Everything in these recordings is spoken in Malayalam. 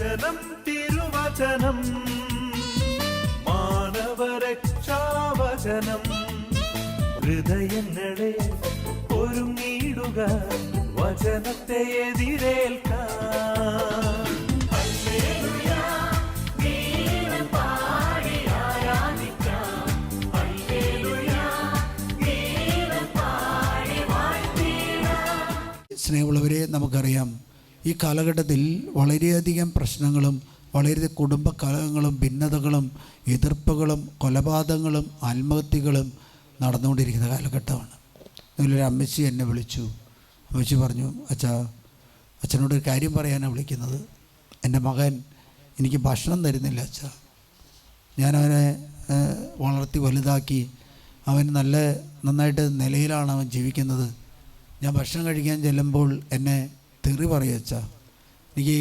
വചനം തിരുവചനം മാനവരക്ഷാവചനം ഹൃദയങ്ങളെ ഒരുങ്ങിയിടുക വചനത്തെ എതിരേൽക്കാൻ. സ്നേഹമുള്ളവരെ, നമുക്കറിയാം ഈ കാലഘട്ടത്തിൽ വളരെയധികം പ്രശ്നങ്ങളും വളരെ കുടുംബ കലഹങ്ങളും ഭിന്നതകളും എതിർപ്പുകളും കൊലപാതകങ്ങളും ആത്മഹത്യകളും നടന്നുകൊണ്ടിരിക്കുന്ന കാലഘട്ടമാണ്. അതിലൊരു അമ്മച്ചി എന്നെ വിളിച്ചു. അമ്മച്ചി പറഞ്ഞു, അച്ഛനോട് ഒരു കാര്യം പറയാനാണ് വിളിക്കുന്നത്. എൻ്റെ മകൻ എനിക്ക് ഭക്ഷണം തരുന്നില്ല അച്ഛാ. ഞാനവനെ വളർത്തി വലുതാക്കി, അവൻ നന്നായിട്ട് നിലയിലാണ് അവൻ ജീവിക്കുന്നത്. ഞാൻ ഭക്ഷണം കഴിക്കാൻ ചെല്ലുമ്പോൾ എന്നെ തെറി പറയച്ചാ. എനിക്ക്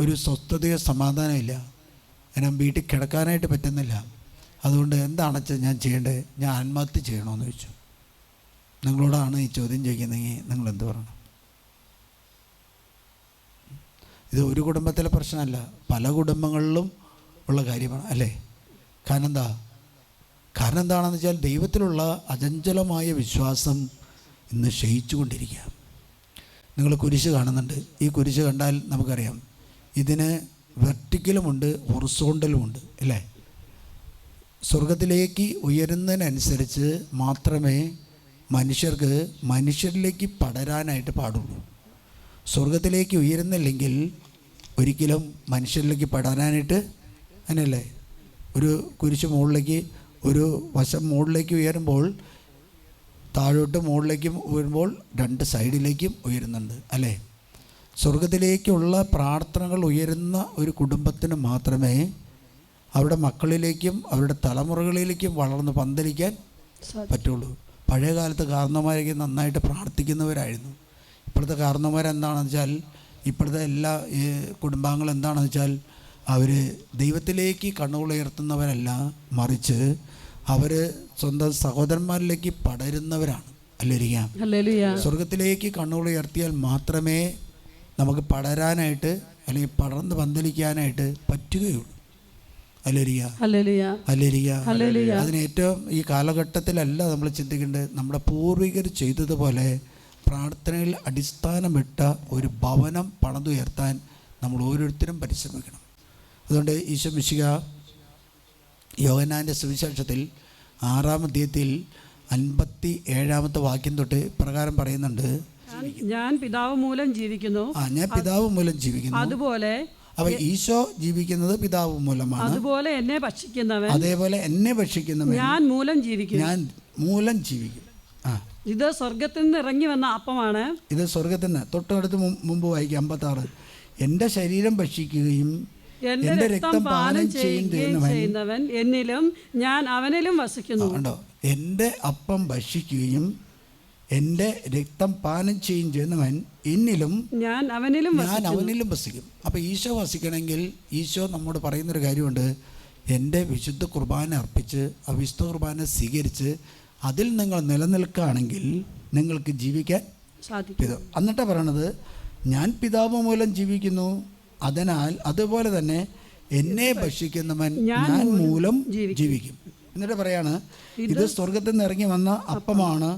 ഒരു സ്വസ്ഥതയോ സമാധാനമില്ല. എന്നെ വീട്ടിൽ കിടക്കാനായിട്ട് പറ്റുന്നില്ല. അതുകൊണ്ട് എന്താണെച്ചാൽ ഞാൻ ചെയ്യേണ്ടത്? ഞാൻ ആത്മഹത്യ ചെയ്യണമെന്ന് ചോദിച്ചു. നിങ്ങളോടാണ് ഈ ചോദ്യം ചോദിക്കുന്നതെങ്കിൽ നിങ്ങൾ എന്ത് പറയണം? ഇത് ഒരു കുടുംബത്തിലെ പ്രശ്നമല്ല, പല കുടുംബങ്ങളിലും ഉള്ള കാര്യമാണ് അല്ലേ? കാരണം എന്താണെന്ന് വെച്ചാൽ ദൈവത്തിലുള്ള അചഞ്ചലമായ വിശ്വാസം ഇന്ന് ക്ഷയിച്ചു കൊണ്ടിരിക്കുക. നിങ്ങൾ കുരിശ് കാണുന്നുണ്ട്. ഈ കുരിശ് കണ്ടാൽ നമുക്കറിയാം ഇതിന് വെർട്ടിക്കലുമുണ്ട് ഹൊറിസോണ്ടലുമുണ്ട് അല്ലേ? സ്വർഗത്തിലേക്ക് ഉയരുന്നതിനനുസരിച്ച് മാത്രമേ മനുഷ്യരിലേക്ക് പടരാനായിട്ട് പാടുള്ളൂ. സ്വർഗത്തിലേക്ക് ഉയരുന്നില്ലെങ്കിൽ ഒരിക്കലും മനുഷ്യരിലേക്ക് പടരാനായിട്ട് അങ്ങനെയല്ലേ? ഒരു കുരിശ് മുകളിലേക്ക്, ഒരു വശം മുകളിലേക്ക് ഉയരുമ്പോൾ താഴോട്ട് മുകളിലേക്കും ഉയരുമ്പോൾ രണ്ട് സൈഡിലേക്കും ഉയരുന്നുണ്ട് അല്ലേ? സ്വർഗത്തിലേക്കുള്ള പ്രാർത്ഥനകൾ ഉയരുന്ന ഒരു കുടുംബത്തിന് മാത്രമേ അവരുടെ മക്കളിലേക്കും അവരുടെ തലമുറകളിലേക്കും വളർന്ന് പന്തലിക്കാൻ പറ്റുള്ളൂ. പഴയ കാലത്ത് കാരണവന്മാരൊക്കെ നന്നായിട്ട് പ്രാർത്ഥിക്കുന്നവരായിരുന്നു. ഇപ്പോഴത്തെ കാരണവന്മാരെന്താണെന്ന് വെച്ചാൽ, ഇപ്പോഴത്തെ എല്ലാ കുടുംബാംഗങ്ങളും എന്താണെന്ന് വെച്ചാൽ, അവർ ദൈവത്തിലേക്ക് കണ്ണുകളുയർത്തുന്നവരല്ല, മറിച്ച് അവർ സ്വന്തം സഹോദരന്മാരിലേക്ക് പടരുന്നവരാണ്. ഹല്ലേലൂയ. സ്വർഗത്തിലേക്ക് കണ്ണുകളുയർത്തിയാൽ മാത്രമേ നമുക്ക് പടരാനായിട്ട് അല്ലെങ്കിൽ പടർന്ന് പന്തലിക്കാനായിട്ട് പറ്റുകയുള്ളൂ. ഹല്ലേലൂയ. അതിന് ഏറ്റവും ഈ കാലഘട്ടത്തിലല്ല നമ്മൾ ചിന്തിക്കേണ്ടത്, നമ്മുടെ പൂർവികർ ചെയ്തതുപോലെ പ്രാർത്ഥനയിൽ അടിസ്ഥാനമിട്ട ഒരു ഭവനം പണിതുയർത്താൻ നമ്മൾ ഓരോരുത്തരും പരിശ്രമിക്കണം. അതുകൊണ്ട് ഈശോ മിശിഹ യോഹന്നാൻ്റെ സുവിശേഷത്തിൽ 6-ാം അധ്യായത്തിൽ 57-ാമത്തെ വാക്യം തൊട്ട് പ്രകാരം പറയുന്നുണ്ട്, ഞാൻ പിതാവ് മൂലം ജീവിക്കുന്നു. ഞാൻ പിതാവ് മൂലം ജീവിക്കുന്നു. അതുപോലെ ഈശോ ജീവിക്കുന്നത് പിതാവ് മൂലമാണ്. അതേപോലെ എന്നെ ഭക്ഷിക്കുന്നവൻ ഞാൻ മൂലം ജീവിക്കും. ഇത് സ്വർഗത്തിൽ നിന്ന് ഇറങ്ങി വന്ന അപ്പമാണ്. ഇത് സ്വർഗത്തിൽ നിന്ന് തൊട്ടടുത്ത് മുമ്പ് വായിക്കാം 56. എൻ്റെ ശരീരം ഭക്ഷിക്കുകയും എൻ്റെ രക്തം പാനം ചെയ്യുന്നവൻ എന്നിലും ഞാൻ അവനിലും വസിക്കുന്നു. എൻ്റെ അപ്പം ഭക്ഷിക്കുകയും എൻ്റെ രക്തം പാനം ചെയ്യുന്നവൻ എന്നിലും ഞാൻ അവനിലും വസിക്കും. അപ്പോൾ ഈശോ വസിക്കണമെങ്കിൽ ഈശോ നമ്മോട് പറയുന്നൊരു കാര്യമുണ്ട്. എൻ്റെ വിശുദ്ധ കുർബാന അർപ്പിച്ച് ആ വിശുദ്ധ കുർബാന സ്വീകരിച്ച് അതിൽ നിങ്ങൾ നിലനിൽക്കുകയാണെങ്കിൽ നിങ്ങൾക്ക് ജീവിക്കാൻ സാധിക്കും. എന്നിട്ടാണ് പറയണത്, ഞാൻ പിതാവ് മൂലം ജീവിക്കുന്നു, അതിനാൽ അതുപോലെ തന്നെ എന്നെ ഭക്ഷിക്കുന്നവൻ ഞാൻ മൂലം ജീവിക്കും. എന്നിട്ട് പറയാണ്, ഇത് സ്വർഗത്തിൽ നിന്ന് ഇറങ്ങി വന്ന അപ്പമാണ്.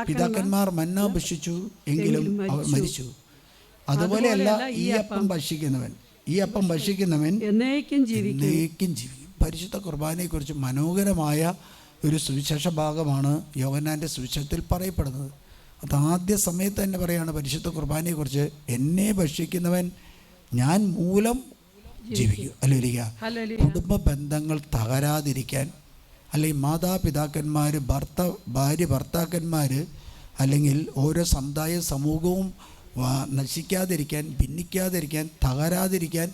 പിതാക്കന്മാർ മന്ന ഭക്ഷിച്ചു എങ്കിലും അവർ മരിച്ചു. അതുപോലെയല്ല ഈ അപ്പം ഭക്ഷിക്കുന്നവൻ എന്നേക്കും ജീവിക്കും. പരിശുദ്ധ കുർബാനയെക്കുറിച്ച് മനോഹരമായ ഒരു സുവിശേഷ ഭാഗമാണ് യോഹന്നാൻ്റെ സുവിശേഷത്തിൽ പറയപ്പെടുന്നത്. അത് ആദ്യ സമയത്ത് തന്നെ പറയാണ് പരിശുദ്ധ കുർബാനയെക്കുറിച്ച്, എന്നെ ഭക്ഷിക്കുന്നവൻ ഞാൻ മൂലം ജീവിക്കും. ഹല്ലേലൂയ. കുടുംബ ബന്ധങ്ങൾ തകരാതിരിക്കാൻ, അല്ലെങ്കിൽ മാതാപിതാക്കന്മാർ ഭാര്യ ഭർത്താക്കന്മാർ അല്ലെങ്കിൽ ഓരോ സമുദായ സമൂഹവും നശിക്കാതിരിക്കാൻ, ഭിന്നിക്കാതിരിക്കാൻ, തകരാതിരിക്കാൻ,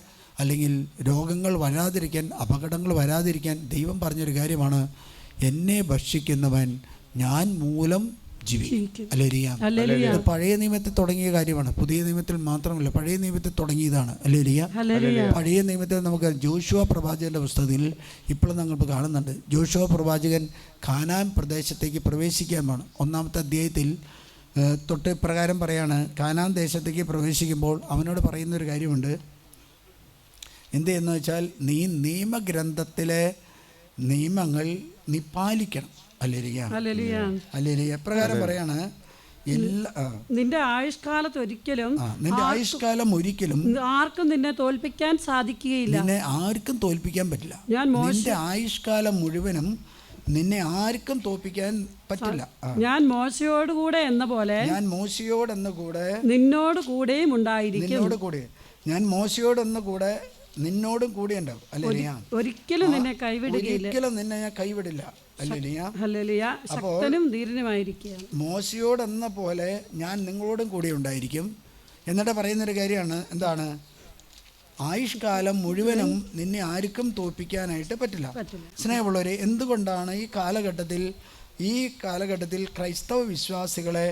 അല്ലെങ്കിൽ രോഗങ്ങൾ വരാതിരിക്കാൻ, അപകടങ്ങൾ വരാതിരിക്കാൻ ദൈവം പറഞ്ഞൊരു കാര്യമാണ്, എന്നെ ഭക്ഷിക്കുന്നവൻ ഞാൻ മൂലം ജീവിക്കും. ഹല്ലേലൂയ. പഴയ നിയമത്തിൽ തുടങ്ങിയ കാര്യമാണ്, പുതിയ നിയമത്തിൽ മാത്രമല്ല, പഴയ നിയമത്തിൽ തുടങ്ങിയതാണ്. ഹല്ലേലൂയ. പഴയ നിയമത്തിൽ നമുക്ക് ജോഷുവ പ്രവാചകന്റെ പുസ്തകത്തിൽ ഇപ്പോൾ നമുക്ക് കാണുന്നുണ്ട്. ജോഷുവ പ്രവാചകൻ കാനാൻ പ്രദേശത്തേക്ക് പ്രവേശിക്കാനാണ്. 1-ാമത്തെ അധ്യായത്തിൽ തൊട്ട് പ്രകാരം പറയാണ്, കാനാൻ ദേശത്തേക്ക് പ്രവേശിക്കുമ്പോൾ അവനോട് പറയുന്നൊരു കാര്യമുണ്ട്, എന്ത് ചെയ്യുന്നു വെച്ചാൽ നീ നിയമഗ്രന്ഥത്തിലെ നിയമങ്ങൾ നീ പാലിക്കണം. ഹല്ലേലൂയ. ഹല്ലേലൂയ. എപ്രകാരം പറയാണ്, നിന്റെ ആയുഷ്കാലത്ത് ഒരിക്കലും നിന്റെ ആയുഷ്കാലം ഒരിക്കലും ആർക്കും നിന്നെ തോൽപ്പിക്കാൻ സാധിക്കുകയില്ല. നിന്നെ ആർക്കും തോൽപ്പിക്കാൻ പറ്റില്ല. നിന്റെ ആയുഷ്കാലം മുഴുവനും നിന്നെ ആർക്കും തോൽപ്പിക്കാൻ പറ്റില്ല. ഞാൻ മോശയോടുകൂടെ എന്ന പോലെ നിന്നോട് കൂടെയും ഉണ്ടായിരിക്കും. ഞാൻ മോശയോടെന്ന കൂടെ നിന്നോടും കൂടെ ഉണ്ടാവും. ഹല്ലേലൂയ. ഒരിക്കലും നിന്നെ കൈവിടുകയില്ല. ഒരിക്കലും നിന്നെ ഞാൻ കൈവിടില്ല. ഹല്ലേലൂയ. ശക്തനും ധീരനുമായിരിക്കുക. മോശയോടെന്ന പോലെ ഞാൻ നിങ്ങളോടും കൂടെ ഉണ്ടായിരിക്കും. എന്നിട്ട് പറയുന്നൊരു കാര്യമാണ്, എന്താണ്? ആയുഷ്കാലം മുഴുവനും നിന്നെ ആർക്കും തോൽപ്പിക്കാനായിട്ട് പറ്റില്ല. സ്നേഹമുള്ളവരെ, എന്തുകൊണ്ടാണ് ഈ കാലഘട്ടത്തിൽ ക്രൈസ്തവ വിശ്വാസികളെ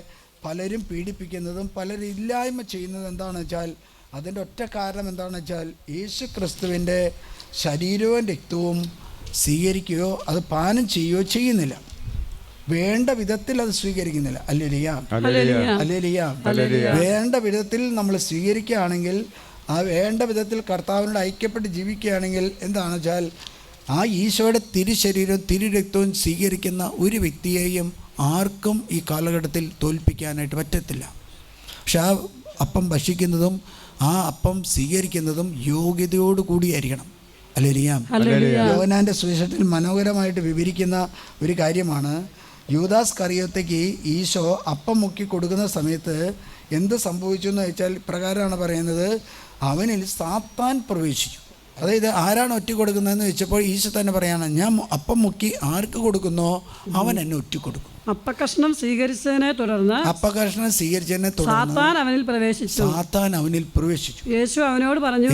പലരും പീഡിപ്പിക്കുന്നതും പലരും ഇല്ലായ്മ ചെയ്യുന്നതും എന്താണെന്ന് വെച്ചാൽ, അതിൻ്റെ ഒറ്റ കാരണം എന്താണെന്ന് വെച്ചാൽ, യേശു ക്രിസ്തുവിൻ്റെ ശരീരവും രക്തവും സ്വീകരിക്കുകയോ അത് പാനം ചെയ്യുകയോ ചെയ്യുന്നില്ല. വേണ്ട വിധത്തിൽ അത് സ്വീകരിക്കുന്നില്ല. ഹല്ലേലൂയ. വേണ്ട വിധത്തിൽ നമ്മൾ സ്വീകരിക്കുകയാണെങ്കിൽ, ആ വേണ്ട വിധത്തിൽ കർത്താവിനോട് ഐക്യപ്പെട്ട് ജീവിക്കുകയാണെങ്കിൽ എന്താണെന്ന് വെച്ചാൽ, ആ ഈശോയുടെ തിരുശരീരവും തിരുരക്തവും സ്വീകരിക്കുന്ന ഒരു വ്യക്തിയെയും ആർക്കും ഈ കാലഘട്ടത്തിൽ തോൽപ്പിക്കാനായിട്ട് പറ്റത്തില്ല. പക്ഷെ ആ അപ്പം ഭക്ഷിക്കുന്നതും ആ അപ്പം സ്വീകരിക്കുന്നതും യോഗ്യതയോടു കൂടിയായിരിക്കണം. ഹല്ലേലൂയ. യോഹന്നാന്റെ സുവിശേഷത്തിൽ മനോഹരമായിട്ട് വിവരിക്കുന്ന ഒരു കാര്യമാണ്, യൂദാസ് കറിയോത്തേക്ക് ഈശോ അപ്പം മുക്കി കൊടുക്കുന്ന സമയത്ത് എന്ത് സംഭവിച്ചു എന്ന് വെച്ചാൽ, ഇപ്രകാരമാണ് പറയുന്നത്, അവനിൽ സാത്താൻ പ്രവേശിച്ചു. അതായത് ആരാണ് ഒറ്റ കൊടുക്കുന്നതെന്ന് വെച്ചപ്പോൾ ഈശോ തന്നെ പറയാണ്, ഞാൻ അപ്പം മുക്കി ആർക്ക് കൊടുക്കുന്നോ അവൻ എന്നെ ഒറ്റ കൊടുക്കും. അപ്പകഷ്ണം സ്വീകരിച്ചതിനെ തുടർന്ന് സാത്താൻ അവനിൽ പ്രവേശിച്ചു. യേശു അവനോട് പറഞ്ഞു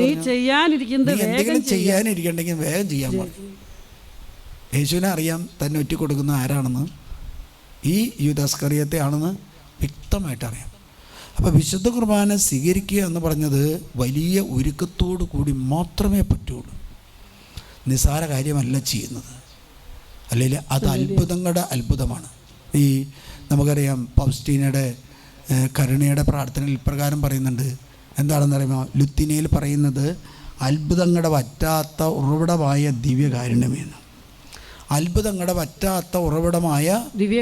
നീ ചെയ്യാനിരിക്കണ്ടെങ്കിൽ വേഗം ചെയ്യാൻ പറഞ്ഞു. യേശുവിനെ അറിയാം തന്നെ ഒറ്റ കൊടുക്കുന്ന ആരാണെന്ന്, ഈ യൂദാസ് കറിയത്തെ ആണെന്ന് വ്യക്തമായിട്ട് അറിയാം. അപ്പോൾ വിശുദ്ധ കുർബാന സ്വീകരിക്കുക എന്ന് പറഞ്ഞത് വലിയ ഒരുക്കത്തോടു കൂടി മാത്രമേ പറ്റുള്ളൂ. നിസ്സാര കാര്യമല്ല ചെയ്യുന്നത്. അല്ലെങ്കിൽ അത് അത്ഭുതങ്ങളുടെ അത്ഭുതമാണ്. ഈ നമുക്കറിയാം പൗസ്റ്റീനയുടെ കരുണയുടെ പ്രാർത്ഥനയിൽ ഇപ്രകാരം പറയുന്നുണ്ട്, എന്താണെന്ന് അറിയുമോ? ലുത്തിനയിൽ പറയുന്നത്, അത്ഭുതങ്ങളുടെ വറ്റാത്ത ഉറവിടമായ ദിവ്യകാരുണ്യമെന്ന്. അത്ഭുതങ്ങളുടെ വറ്റാത്ത ഉറവിടമായ ദിവ്യ.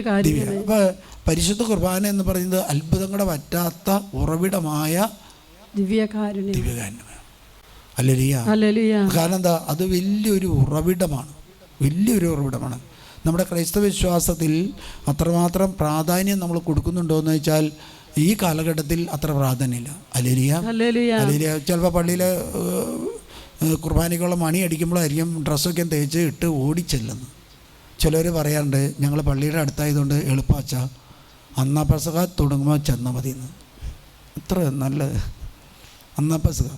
അപ്പോൾ പരിശുദ്ധ കുർബാന എന്ന് പറയുന്നത് അത്ഭുതങ്ങളുടെ വറ്റാത്ത ഉറവിടമായ ദിവ്യകാരുണ്യമാണ്. ഹല്ലേലൂയ. കാരണം എന്താ? അത് വലിയൊരു ഉറവിടമാണ്. നമ്മുടെ ക്രൈസ്തവ വിശ്വാസത്തിൽ അത്രമാത്രം പ്രാധാന്യം നമ്മൾ കൊടുക്കുന്നുണ്ടോ എന്ന് വെച്ചാൽ, ഈ കാലഘട്ടത്തിൽ അത്ര പ്രാധാന്യമില്ല. ഹല്ലേലൂയ. ചിലപ്പോൾ പള്ളിയിലെ കുർബാനയ്ക്കുള്ള മണി അടിക്കുമ്പോഴായിരിക്കും ഡ്രസ്സൊക്കെ തേച്ച് ഇട്ട് ഓടിച്ചെല്ലുന്നു. ചിലർ പറയാറുണ്ട്, ഞങ്ങൾ പള്ളിയുടെ അടുത്തായതുകൊണ്ട് എളുപ്പമാച്ച അന്നാപ്പസക തുടങ്ങുമ്പോൾ ചെന്നാൽ മതി എന്ന്. ഇത്ര നല്ല അന്നാപ്പസക.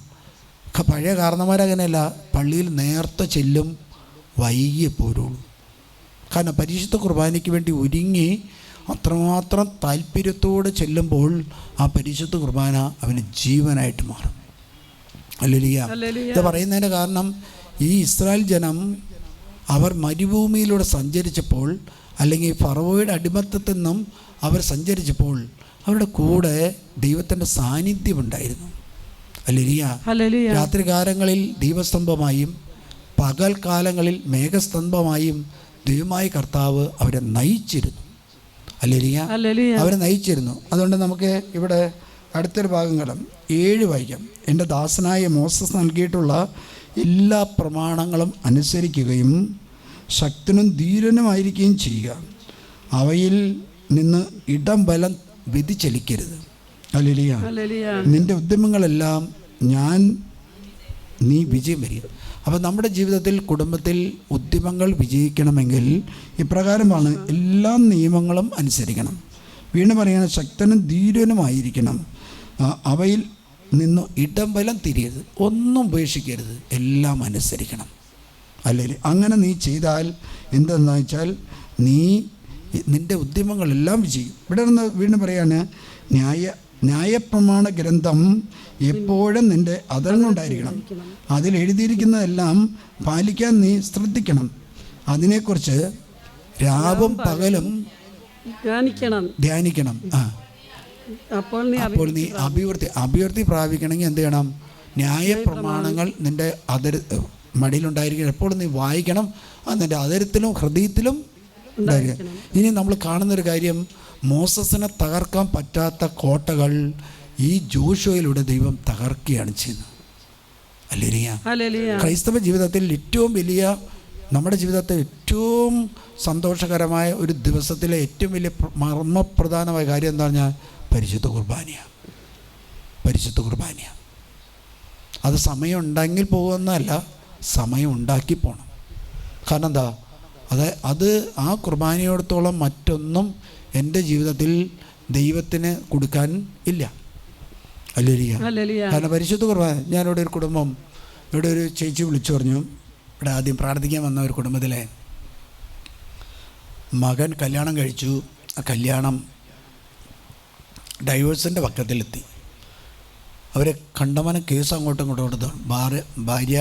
പഴയ കാരണന്മാരങ്ങനെയല്ല, പള്ളിയിൽ നേരത്തെ ചെല്ലും, വൈകിയേ പോരുള്ളൂ. കാരണം പരിശുദ്ധ കുർബാനയ്ക്ക് വേണ്ടി ഒരുങ്ങി അത്രമാത്രം താല്പര്യത്തോടെ ചെല്ലുമ്പോൾ ആ പരിശുദ്ധ കുർബാന അവന് ജീവനായിട്ട് മാറും. ഹല്ലേലൂയ. ഇത് പറയുന്നതിൻ്റെ കാരണം, ഈ ഇസ്രായേൽ ജനം അവർ മരുഭൂമിയിലൂടെ സഞ്ചരിച്ചപ്പോൾ, അല്ലെങ്കിൽ ഫറവോയുടെ അടിമത്തത്തിൽ നിന്നും അവർ സഞ്ചരിച്ചപ്പോൾ, അവരുടെ കൂടെ ദൈവത്തിൻ്റെ സാന്നിധ്യമുണ്ടായിരുന്നു. ഹല്ലേലൂയ. രാത്രികാലങ്ങളിൽ ദീപസ്തംഭമായും പകൽ കാലങ്ങളിൽ മേഘസ്തംഭമായും ദൈവമായ കർത്താവ് അവരെ നയിച്ചിരുന്നു. ഹല്ലേലൂയ. അവരെ നയിച്ചിരുന്നു. അതുകൊണ്ട് നമുക്ക് ഇവിടെ അടുത്തൊരു ഭാഗം 7 വായിക്കാം. എൻ്റെ ദാസനായ മോസസ് നൽകിയിട്ടുള്ള എല്ലാ പ്രമാണങ്ങളും അനുസരിക്കുകയും ശക്തനും ധീരനുമായിരിക്കുകയും ചെയ്യുക. അവയിൽ നിന്ന് ഇടം വലം വ്യതിചലിക്കരുത്. ഹല്ലേലൂയ. നിൻ്റെ ഉദ്യമങ്ങളെല്ലാം നീ വിജയം വരിക. അപ്പോൾ നമ്മുടെ ജീവിതത്തിൽ, കുടുംബത്തിൽ ഉദ്യമങ്ങൾ വിജയിക്കണമെങ്കിൽ ഇപ്രകാരമാണ്, എല്ലാ നിയമങ്ങളും അനുസരിക്കണം. വീണ്ടും പറയുന്നത്, ശക്തനും ധീരനുമായിരിക്കണം. അവയിൽ നിന്ന് ഇടം വലം തിരിയരുത്, ഒന്നും ഉപേക്ഷിക്കരുത്, എല്ലാം അനുസരിക്കണം. അല്ലെങ്കിൽ അങ്ങനെ നീ ചെയ്താൽ എന്തെന്ന് വെച്ചാൽ, നിൻ്റെ ഉദ്യമങ്ങളെല്ലാം വിജയിക്കും. ഇവിടെ നിന്ന് വീണ്ടും പറയാണ്, ന്യായപ്രമാണ ഗ്രന്ഥം എപ്പോഴും നിൻ്റെ അതറിഞ്ഞുണ്ടായിരിക്കണം. അതിൽ എഴുതിയിരിക്കുന്നതെല്ലാം പാലിക്കാൻ നീ ശ്രദ്ധിക്കണം. അതിനെക്കുറിച്ച് രാവും പകലും ധ്യാനിക്കണം. അപ്പോൾ നീ അഭിവൃദ്ധി പ്രാപിക്കണമെങ്കിൽ എന്ത് ചെയ്യണം? ന്യായപ്രമാണങ്ങൾ നിൻ്റെ മടിയിലുണ്ടായിരിക്കണം. എപ്പോഴും നീ വായിക്കണം. അത് നിൻ്റെ അതരത്തിലും ഹൃദയത്തിലും ഉണ്ടായിരിക്കണം. ഇനി നമ്മൾ കാണുന്നൊരു കാര്യം, മോസസിനെ തകർക്കാൻ പറ്റാത്ത കോട്ടകൾ ഈ ജോഷുവയിലൂടെ ദൈവം തകർക്കുകയാണ് ചെയ്യുന്നത്. ഹല്ലേലൂയ. ക്രൈസ്തവ ജീവിതത്തിൽ ഏറ്റവും വലിയ, നമ്മുടെ ജീവിതത്തിൽ ഏറ്റവും സന്തോഷകരമായ ഒരു ദിവസത്തിലെ ഏറ്റവും വലിയ മർമ്മപ്രധാനമായ കാര്യം എന്താ പറഞ്ഞാൽ പരിശുദ്ധ കുർബാനയാണ്. പരിശുദ്ധ കുർബാനയാണ്. അത് സമയം ഉണ്ടെങ്കിൽ പോകുന്നതല്ല, സമയം ഉണ്ടാക്കി പോകണം. കാരണം എന്താ, അത് ആ കുർബാനയോടത്തോളം മറ്റൊന്നും എൻ്റെ ജീവിതത്തിൽ ദൈവത്തിന് കൊടുക്കാൻ ഇല്ല. ഹല്ലേലൂയ. കാരണം പരിശുദ്ധ കുർബാന, ഞാനിവിടെ ഒരു കുടുംബം, ഇവിടെ ഒരു ചേച്ചി വിളിച്ചു പറഞ്ഞു, ഇവിടെ ആദ്യം പ്രാർത്ഥിക്കാൻ വന്ന ഒരു കുടുംബത്തിലെ മകൻ കല്യാണം കഴിച്ചു. ആ കല്യാണം ഡൈവേഴ്സിൻ്റെ പക്കത്തിലെത്തി. അവരെ കണ്ടമാനം കേസ് അങ്ങോട്ടും ഇങ്ങോട്ടും കൊടുത്തു. ഭാര്യ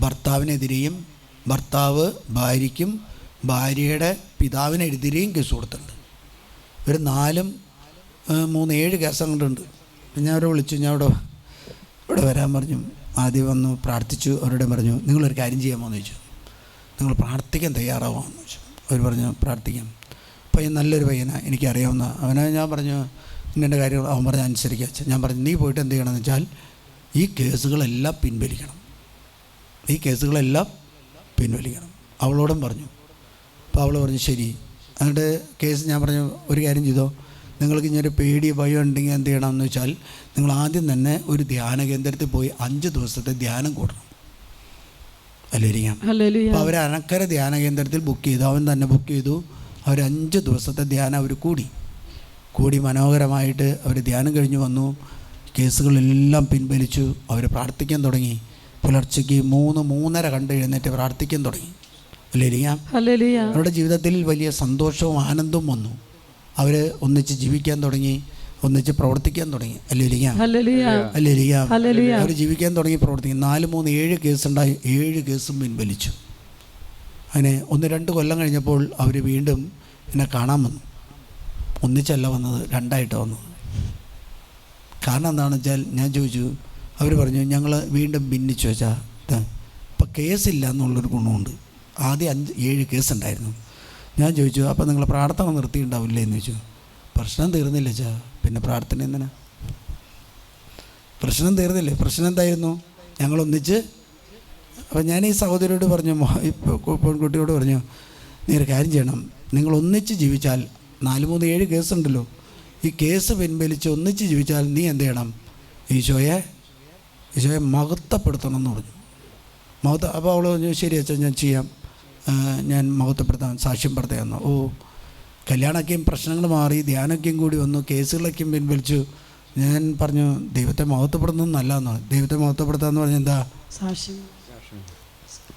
ഭർത്താവിനെതിരെയും ഭർത്താവ് ഭാര്യയ്ക്കും ഭാര്യയുടെ പിതാവിനെതിരെയും കേസ് കൊടുത്തിട്ടുണ്ട്. ഒരു 4-7 കേസ് അങ്ങോട്ടുണ്ട്. ഞാൻ അവരെ വിളിച്ചു, ഞാൻ ഇവിടെ വരാൻ പറഞ്ഞു. ആദ്യം വന്നു പ്രാർത്ഥിച്ചു. അവരോട് പറഞ്ഞു, നിങ്ങളൊരു കാര്യം ചെയ്യാമോ എന്ന് ചോദിച്ചു. നിങ്ങൾ പ്രാർത്ഥിക്കാൻ തയ്യാറാവാമെന്ന് ചോദിച്ചു. അവർ പറഞ്ഞു പ്രാർത്ഥിക്കാം. പയ്യൻ നല്ലൊരു പയ്യനാണ്, എനിക്കറിയാവുന്ന അവനെ. ഞാൻ പറഞ്ഞു ഇന്നെ കാര്യങ്ങൾ. അവൻ പറഞ്ഞ് അനുസരിക്കുക. ഞാൻ പറഞ്ഞു നീ പോയിട്ട് എന്ത് ചെയ്യണമെന്ന് വെച്ചാൽ ഈ കേസുകളെല്ലാം പിൻവലിക്കണം. ഈ കേസുകളെല്ലാം പിൻവലിക്കണം. അവളോടും പറഞ്ഞു. അപ്പോൾ അവൾ പറഞ്ഞു ശരി. എന്നിട്ട് കേസ് ഞാൻ പറഞ്ഞു ഒരു കാര്യം ചെയ്തോ, നിങ്ങൾക്ക് ഇങ്ങനൊരു പേടി ഭയം ഉണ്ടെങ്കിൽ എന്ത് ചെയ്യണമെന്ന് വെച്ചാൽ നിങ്ങൾ ആദ്യം തന്നെ ഒരു ധ്യാന കേന്ദ്രത്തിൽ പോയി 5 ദിവസത്തെ ധ്യാനം കൂടണം. അപ്പോൾ അവർ അനക്കര ധ്യാന കേന്ദ്രത്തിൽ ബുക്ക് ചെയ്തു. അവൻ തന്നെ ബുക്ക് ചെയ്തു. അവർ 5 ദിവസത്തെ ധ്യാനം അവർ കൂടി മനോഹരമായിട്ട് അവർ ധ്യാനം കഴിഞ്ഞ് വന്നു. കേസുകളെല്ലാം പിൻവലിച്ചു. അവർ പ്രാർത്ഥിക്കാൻ തുടങ്ങി. പുലർച്ചയ്ക്ക് 3-3:30 കണ്ട് എഴുന്നേറ്റ് പ്രാർത്ഥിക്കാൻ തുടങ്ങി. അവരുടെ ജീവിതത്തിൽ വലിയ സന്തോഷവും ആനന്ദവും വന്നു. അവർ ഒന്നിച്ച് ജീവിക്കാൻ തുടങ്ങി, ഒന്നിച്ച് പ്രവർത്തിക്കാൻ തുടങ്ങി. അവർ ജീവിക്കാൻ തുടങ്ങി, പ്രവർത്തിക്കും. 4-3-7 കേസുണ്ടായി. 7 കേസും പിൻവലിച്ചു. അങ്ങനെ 1-2 കൊല്ലം കഴിഞ്ഞപ്പോൾ അവർ വീണ്ടും എന്നെ കാണാൻ വന്നു. ഒന്നിച്ചല്ല വന്നത്, 2ആയിട്ടാണ് വന്നത്. കാരണം എന്താണെന്ന് വെച്ചാൽ ഞാൻ ചോദിച്ചു. അവർ പറഞ്ഞു ഞങ്ങൾ വീണ്ടും ഭിന്നിച്ചു വെച്ചാൽ ഇപ്പം കേസില്ല എന്നുള്ളൊരു ഗുണമുണ്ട്. ആദ്യം 5-7 കേസുണ്ടായിരുന്നു. ഞാൻ ചോദിച്ചു അപ്പോൾ നിങ്ങൾ പ്രാർത്ഥന നിർത്തിയിട്ടുണ്ടാവില്ലേ എന്ന് ചോദിച്ചു. പ്രശ്നം തീർന്നില്ല വെച്ചാൽ പിന്നെ പ്രാർത്ഥന എന്തിനാ? പ്രശ്നം തീർന്നില്ലേ? പ്രശ്നം എന്തായിരുന്നു? ഞങ്ങളൊന്നിച്ച്. അപ്പോൾ ഞാൻ ഈ സഹോദരിയോട് പറഞ്ഞു, പെൺകുട്ടിയോട് പറഞ്ഞു, നീ ഒരു കാര്യം ചെയ്യണം, നിങ്ങൾ ഒന്നിച്ച് ജീവിച്ചാൽ 4-3-7 കേസുണ്ടല്ലോ, ഈ കേസ് പിൻവലിച്ച് ഒന്നിച്ച് ജീവിച്ചാൽ നീ എന്ത് ചെയ്യണം? ഈശോയെ മഹത്വപ്പെടുത്തണം എന്ന് പറഞ്ഞു. അപ്പോൾ അവൾ പറഞ്ഞു ശരി അച്ഛാ ഞാൻ ചെയ്യാം, ഞാൻ മഹത്വപ്പെടുത്താൻ സാക്ഷ്യം പറയാമെന്ന്. ഓ, കല്യാണമൊക്കെയും പ്രശ്നങ്ങൾ മാറി, ധ്യാനമൊക്കെയും കൂടി വന്നു, കേസുകളൊക്കെയും പിൻവലിച്ചു. ഞാൻ പറഞ്ഞു ദൈവത്തെ മഹത്വപ്പെടുന്നതല്ല എന്ന് പറഞ്ഞു. ദൈവത്തെ മഹത്വപ്പെടുത്താന്ന് പറഞ്ഞാൽ എന്താ? സാക്ഷ്യം.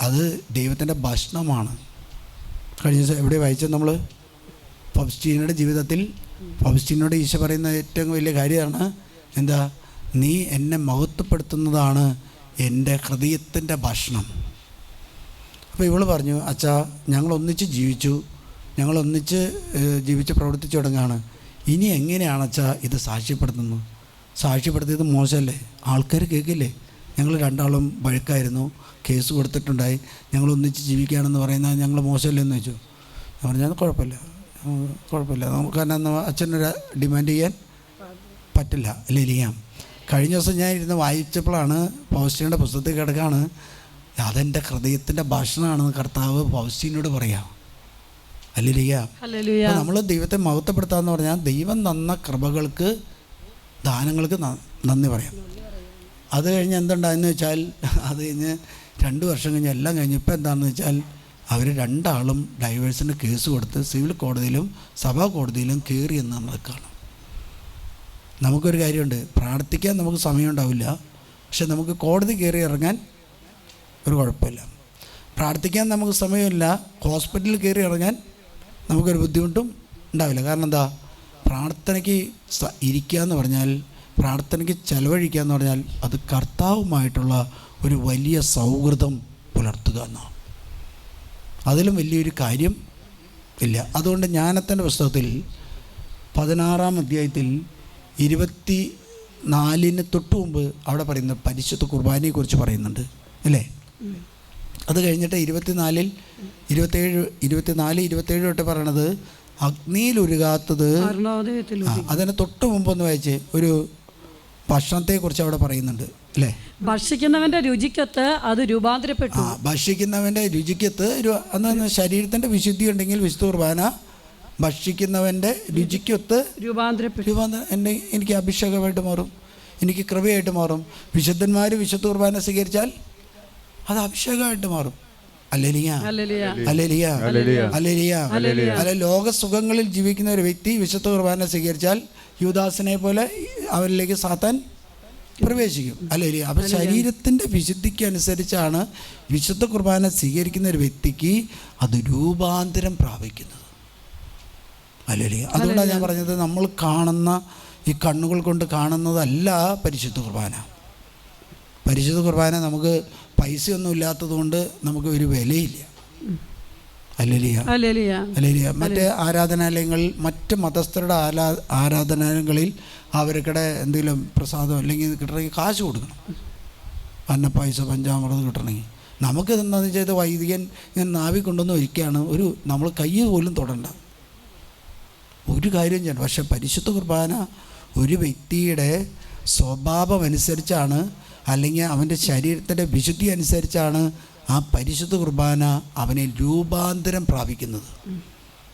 അത് ദൈവത്തിൻ്റെ ഭക്ഷണമാണ്. കഴിഞ്ഞ ദിവസം എവിടെ വായിച്ചത് നമ്മൾ? ഫൗസ്റ്റീനയുടെ ജീവിതത്തിൽ ഫൗസ്റ്റീനോട് ഈശോ പറയുന്ന ഏറ്റവും വലിയ കാര്യമാണ് എന്താ? നീ എന്നെ മഹത്വപ്പെടുത്തുന്നതാണ് എൻ്റെ ഹൃദയത്തിൻ്റെ ഭക്ഷണം. അപ്പോൾ ഇവൾ പറഞ്ഞു അച്ഛാ ഞങ്ങളൊന്നിച്ച് ജീവിച്ച് പ്രവർത്തിച്ചു തുടങ്ങുകയാണ്. ഇനി എങ്ങനെയാണ് അച്ഛാ ഇത് സാക്ഷ്യപ്പെടുത്തുന്നത്? സാക്ഷ്യപ്പെടുത്തിയത് മോശമല്ലേ? ആൾക്കാർ കേൾക്കില്ലേ? ഞങ്ങൾ 2ആളും വഴക്കായിരുന്നു, കേസ് കൊടുത്തിട്ടുണ്ടായി, ഞങ്ങളൊന്നിച്ച് ജീവിക്കുകയാണെന്ന് പറയുന്നത് ഞങ്ങൾ മോശമല്ലേ എന്ന് ചോദിച്ചു. ഞാൻ പറഞ്ഞാൽ കുഴപ്പമില്ല നമുക്ക്, കാരണം അച്ഛനൊരു ഡിമാൻഡ് ചെയ്യാൻ പറ്റില്ല അല്ലേ ചെയ്യാം. കഴിഞ്ഞ ദിവസം ഞാൻ ഇരുന്ന് വായിച്ചപ്പോഴാണ് ഫൗസ്റ്റീനയുടെ പുസ്തകത്തിൽ കിടക്കുകയാണ്, അതെൻ്റെ ഹൃദയത്തിൻ്റെ ഭക്ഷണമാണെന്ന് കർത്താവ് ഫൗസ്റ്റീനോട് പറയാം. ഹല്ലേലൂയ. നമ്മൾ ദൈവത്തെ മഹത്വപ്പെടുത്താമെന്ന് പറഞ്ഞാൽ ദൈവം തന്ന കൃപകൾക്ക്, ദാനങ്ങൾക്ക് നന്ദി പറയാം. അത് കഴിഞ്ഞ് എന്തുണ്ടായെന്ന് വെച്ചാൽ അത് കഴിഞ്ഞ് 2 വർഷം കഴിഞ്ഞ് എല്ലാം കഴിഞ്ഞ് ഇപ്പോൾ എന്താണെന്ന് വെച്ചാൽ അവർ 2ആളും ഡൈവേഴ്സിന് കേസ് കൊടുത്ത് സിവിൽ കോടതിയിലും സഭാ കോടതിയിലും കയറി എന്നാണ് നിൽക്കുകയാണ്. നമുക്കൊരു കാര്യമുണ്ട്, പ്രാർത്ഥിക്കാൻ നമുക്ക് സമയം ഉണ്ടാവില്ല, പക്ഷെ നമുക്ക് കോടതി കയറി ഇറങ്ങാൻ ഒരു കുഴപ്പമില്ല. പ്രാർത്ഥിക്കാൻ നമുക്ക് സമയമില്ല, ഹോസ്പിറ്റലിൽ കയറി ഇറങ്ങാൻ നമുക്കൊരു ബുദ്ധിമുട്ടും ഉണ്ടാവില്ല. കാരണം എന്താ? പ്രാർത്ഥനയ്ക്ക് ഇരിക്കുക എന്ന് പറഞ്ഞാൽ, പ്രാർത്ഥനയ്ക്ക് ചെലവഴിക്കുക എന്ന് പറഞ്ഞാൽ അത് കർത്താവുമായിട്ടുള്ള ഒരു വലിയ സൗഹൃദം പുലർത്തുക എന്നാണ്. അതിലും വലിയൊരു കാര്യം ഇല്ല. അതുകൊണ്ട് ജ്ഞാനത്തിൻ്റെ പുസ്തകത്തിൽ 16-ാം അധ്യായത്തിൽ 4 തൊട്ട് മുമ്പ് അവിടെ പറയുന്നത് പരിശുദ്ധ കുർബാനയെക്കുറിച്ച് പറയുന്നുണ്ട് അല്ലേ? അത് കഴിഞ്ഞിട്ട് 27 തൊട്ട് പറയണത് അഗ്നിയിലുരുകാത്തത്. അതിന് തൊട്ട് മുമ്പൊന്ന് വായിച്ച് ഒരു ഭക്ഷണത്തെക്കുറിച്ച് അവിടെ പറയുന്നുണ്ട് അല്ലേ? ഭക്ഷിക്കുന്നവൻ്റെ രുചിക്കത്ത് അത് രൂപാന്തരപ്പെട്ടു. ഭക്ഷിക്കുന്നവൻ്റെ രുചിക്കത്ത് അന്ന് ശരീരത്തിൻ്റെ വിശുദ്ധി ഉണ്ടെങ്കിൽ വിശുദ്ധ കുർബാന ഭക്ഷിക്കുന്നവൻ്റെ രുചിക്കൊത്ത് രൂപാന്തരം എനിക്ക് അഭിഷേകമായിട്ട് മാറും, എനിക്ക് കൃപയായിട്ട് മാറും. വിശുദ്ധന്മാർ വിശുദ്ധ കുർബാന സ്വീകരിച്ചാൽ അത് അഭിഷേകമായിട്ട് മാറും. അല്ലേലിയ. ലോക സുഖങ്ങളിൽ ജീവിക്കുന്ന ഒരു വ്യക്തി വിശുദ്ധ കുർബാന സ്വീകരിച്ചാൽ യൂദാസിനെ പോലെ അവരിലേക്ക് സാത്താൻ പ്രവേശിക്കും. അല്ലേലിയ. അപ്പം ശരീരത്തിൻ്റെ വിശുദ്ധിക്ക് അനുസരിച്ചാണ് വിശുദ്ധ കുർബാന സ്വീകരിക്കുന്ന ഒരു വ്യക്തിക്ക് അത് രൂപാന്തരം പ്രാപിക്കുന്നത്. അല്ലേലിയ. അതുകൊണ്ടാണ് ഞാൻ പറഞ്ഞത്, നമ്മൾ കാണുന്ന ഈ കണ്ണുകൾ കൊണ്ട് കാണുന്നതല്ല പരിശുദ്ധ കുർബാന. പരിശുദ്ധ കുർബാന നമുക്ക് പൈസയൊന്നും ഇല്ലാത്തതുകൊണ്ട് നമുക്ക് ഒരു വിലയില്ല. അല്ലേലിയ. മറ്റ് ആരാധനാലയങ്ങളിൽ, മറ്റ് മതസ്ഥരുടെ ആരാധനാലയങ്ങളിൽ അവർക്കിടെ എന്തെങ്കിലും പ്രസാദം അല്ലെങ്കിൽ കിട്ടണമെങ്കിൽ കാശ് കൊടുക്കണം. അന്നപ്പായസ പഞ്ചാമൃതം കിട്ടണമെങ്കിൽ. നമുക്ക് എന്താണെന്ന് വെച്ചാൽ വൈദികൻ ഞാൻ നാവി കൊണ്ടുവന്ന് ഒരിക്കുകയാണ്, നമ്മൾ കൈ പോലും തൊടണ്ട, ഒരു കാര്യം ചെയ്യണം. പക്ഷെ പരിശുദ്ധ കുർബാന ഒരു വ്യക്തിയുടെ സ്വഭാവം അനുസരിച്ചാണ്, അല്ലെങ്കിൽ അവൻ്റെ ശരീരത്തിൻ്റെ വിശുദ്ധി അനുസരിച്ചാണ് ആ പരിശുദ്ധ കുർബാന അവനെ രൂപാന്തരം പ്രാപിക്കുന്നത്.